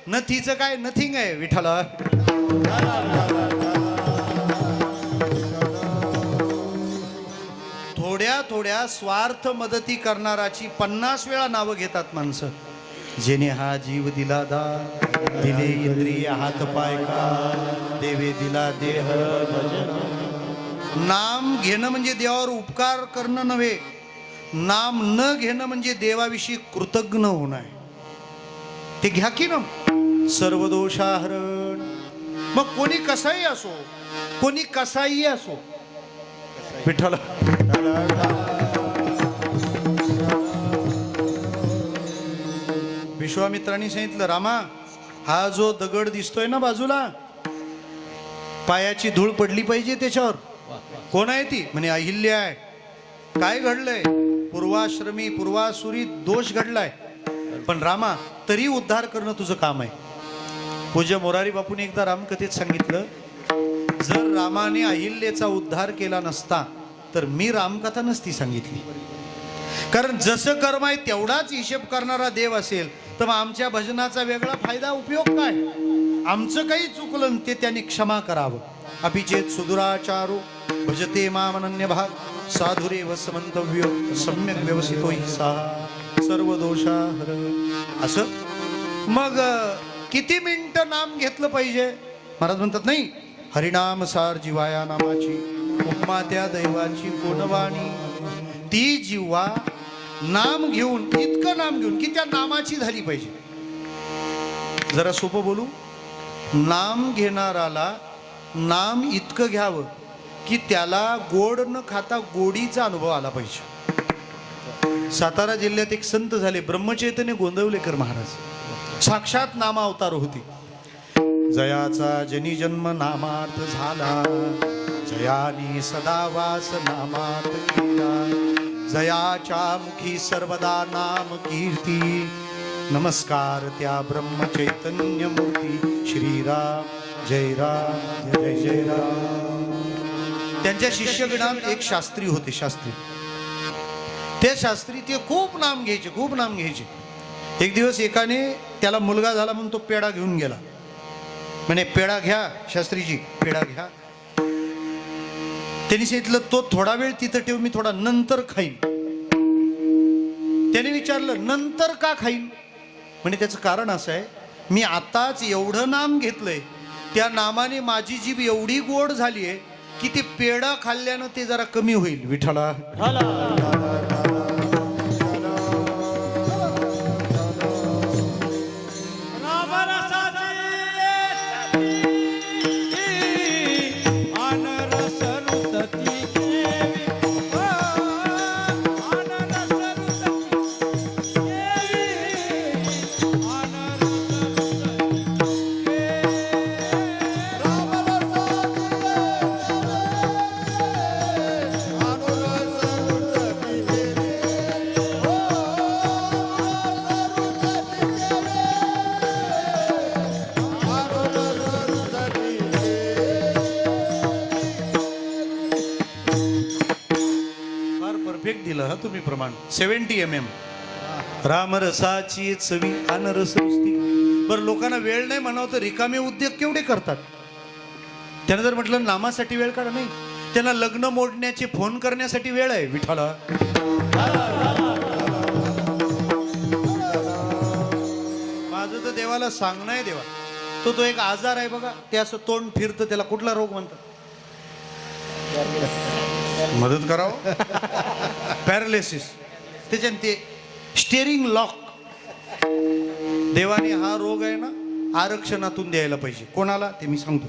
नथीचं काय नथिंग आहे विठाला. थोड्या थोड्या स्वार्थ मदती करणाराची 50 वेळा नावं घेतात माणसं. जेने हा जीव दिला दार, दिले इंद्रिय हात पाय का, देवे दिला देह. नाम घेणं म्हणजे देवावर उपकार करणं नव्हे, नाम न घेणं म्हणजे देवाविषयी कृतज्ञ होणं आहे. ते घ्या की ना, सर्व दोषाहरण. मग कोणी कसाही असो, कोणी कसाही असो विठ्ठल. विश्वामित्रांनी सांगितलं, रामा हा जो दगड दिसतोय ना बाजूला, पायाची धूळ पडली पाहिजे त्याच्यावर. कोण आहे ती? म्हणे अहिल्या आहे. काय घडलंय? पूर्वाश्रमी पूर्वासुरी दोष घडलाय, पण रामा तरी उद्धार करणं तुझं काम आहे. पूज्य मोरारी बापूने एकदा रामकथेत सांगितलं, जर रामाने अहिल्याचा उद्धार केला नसता तर मी रामकथा नसती सांगितली. कारण जसं कर्म आहे तेवढाच हिशेब करणारा देव असेल तर मग आमच्या भजनाचा वेगळा फायदा उपयोग काय? आमचं काही चुकलं ते त्यांनी क्षमा करावं. अपिचेत सुदुराचारो भजते मामनन्य भाग साधुरेव समंतव्य सम्यक व्यवसितो हि सा सर्व दोषा हर. असं मग किती मिनिटं नाम घेतलं पाहिजे? महाराज म्हणतात नाही, हरिनाम सार जीवाया नामाची उपमा त्या दैवाची कोणवाणी. ती जीवा नाम घेऊन, इतकं नाम घेऊन की त्या नामाची झाली पाहिजे. जरा सोपं बोलू, नाम घेणाराला नाम इतकं घ्यावं की त्याला गोड न खाता गोडीचा अनुभव आला पाहिजे. सातारा जिल्ह्यात एक संत झाले, ब्रह्मचैतन्य गोंदवलेकर महाराज, साक्षात नामा अवतार होते. जयाचा जनी जन्म नामार्थ झाला, जयानी सदा वास नामात केला. जयाच्या मुखी सर्वदा नाम कीर्ती, नमस्कार त्या ब्रह्मचैतन्य मूर्ती. श्रीराम जय राम जय जय राम. त्यांच्या शिष्यगणात एक शास्त्री होते. शास्त्री, ते शास्त्री ते खूप नाम घ्यायचे, खूप नाम घ्यायचे. एक दिवस एकाने त्याला मुलगा झाला म्हणून तो पेढा घेऊन गेला. म्हणे पेढा घ्या शास्त्रीजी, पेढा घ्या. त्यांनी सांगितलं तो थोडा वेळ तिथं ठेव, मी थोडा नंतर खाईन. त्याने विचारलं नंतर का खाईन? म्हणजे त्याचं कारण असं आहे, मी आताच एवढं नाम घेतलंय, त्या नामाने माझी जीभ एवढी गोड झाली आहे की ते पेढा खाल्ल्यानं ते जरा कमी होईल. विठ्ठला दिलं हा तुम्ही प्रमाण. 70 mm रामरसाची चवी अनरस नुसती. बरं, लोकांना वेळ नाही म्हणावं तर रिकामे उद्योग केवढे करतात. त्यानं जर म्हटलं नामासाठी वेळ काढा, नाही, त्यांना लग्न मोडण्याचे फोन करण्यासाठी वेळ आहे. विठाला माझं तर देवाला सांगणं आहे. देवा तो एक आजार आहे बघा, ते असं तोंड फिरतं, त्याला कुठला रोग म्हणतात? मदत करावं. पॅरालिसिस. त्याच्याने ते स्टेरिंग लॉक. देवाने हा रोग आहे ना आरक्षणातून द्यायला पाहिजे. कोणाला ते मी सांगतो,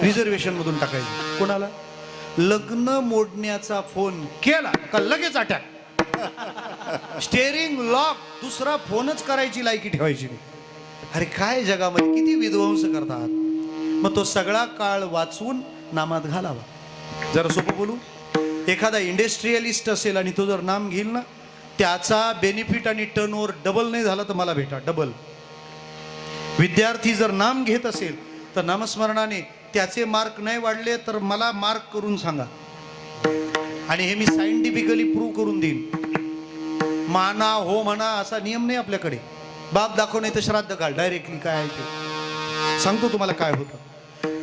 रिझर्वेशन मधून टाकायचं. कोणाला? लग्न मोडण्याचा फोन केला का लगेच अटॅक. Steering lock. दुसरा फोनच करायची लायकी ठेवायची नाही. अरे काय जगामध्ये किती विध्वंस करतात. मग तो सगळा काळ वाचवून नामात घालावा. जरा सोपं बोलू, एखादा इंडस्ट्रियलिस्ट असेल आणि तो जर नाम घेईल ना, त्याचा बेनिफिट आणि टर्नओव्हर डबल नाही झाला तर मला भेटा, डबल. विद्यार्थी जर नाम घेत असेल तर नामस्मरणाने त्याचे मार्क नाही वाढले तर मला मार्क करून सांगा, आणि हे मी सायंटिफिकली प्रूव्ह करून देईन. माना हो म्हणा असा नियम नाही आपल्याकडे. बाप दाखव नाही तर श्राद्ध काढ, डायरेक्टली काय आहे ते सांगतो तुम्हाला काय होतं.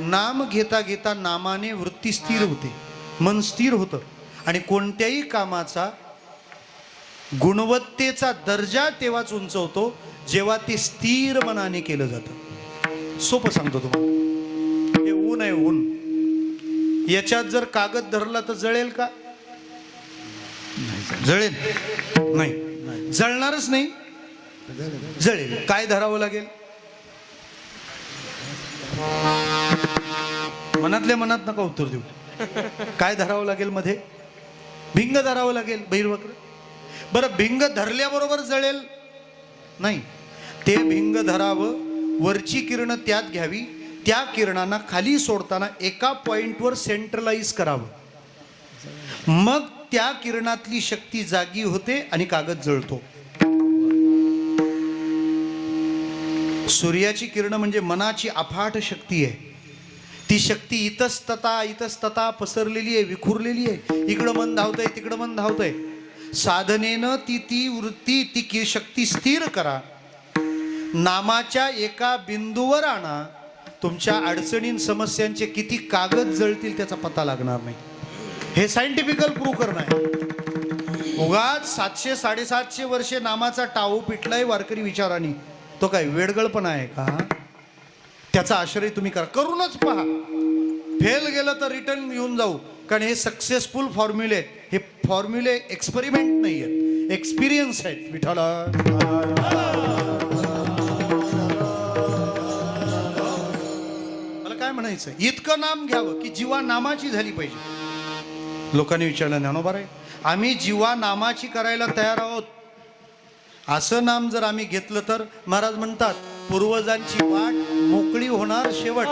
नाम घेता घेता नामाने वृत्ती स्थिर होते, मन स्थिर होतं, आणि कोणत्याही कामाचा गुणवत्तेचा दर्जा तेव्हाच उंचवतो जेव्हा ते स्थिर मनाने केलं जातं. सोपं सांगतो तुम्हाला. हे ऊन आहे, ऊन. याच्यात जर कागद धरला तर जळेल का? जळेल नाही, जळणारच नाही. जळेल. काय धरावं लागेल? मनातल्या मनात नका उत्तर देऊ. काय धरावं लागेल? मध्ये भिंग धरावं लागेल. बहिर्वक्र. बरं, भिंग धरल्याबरोबर जळेल नाही. ते भिंग धरावं, वरची किरण त्यात घ्यावी, त्या किरणांना खाली सोडताना एका पॉइंटवर सेंट्रलाइज करावं, मग त्या किरणातली शक्ती जागी होते आणि कागद जळतो. सूर्याची किरण म्हणजे मनाची अफाट शक्ती आहे. ती शक्ती इतस्तता पसरलेली आहे, विखुरलेली आहे. इकडं मन धावतंय, तिकडं मन धावतंय. साधनेनं ती वृत्ती, ती शक्ती स्थिर करा. नामाच्या एका बिंदूवर आणा, तुमच्या अडचणीं समस्यांचे किती कागद जळतील त्याचा पत्ता लागणार नाही. हे सायंटिफिकल प्रूव्ह करणं आहे. उगाच 700 750 वर्षे नामाचा टाऊ पिटलाय वारकरी विचारांनी. तो काय वेडगळपणा आहे का? त्याचा आश्रय तुम्ही करा, करूनच पहा. फेल गेलं तर रिटर्न घेऊन जाऊ, कारण हे सक्सेसफुल फॉर्म्युले आहेत. हे फॉर्म्युले एक्सपेरिमेंट नाही आहेत, एक्सपिरियन्स आहेत. विठाला मला काय म्हणायचं, इतकं नाम घ्यावं की जीवा नामाची झाली पाहिजे. लोकांनी विचारलं, ज्ञानोबा रे, आम्ही जीवा नामाची करायला तयार आहोत. असं नाम जर आम्ही घेतलं तर महाराज म्हणतात पूर्वजांची वाट मोकळी होणार शेवट.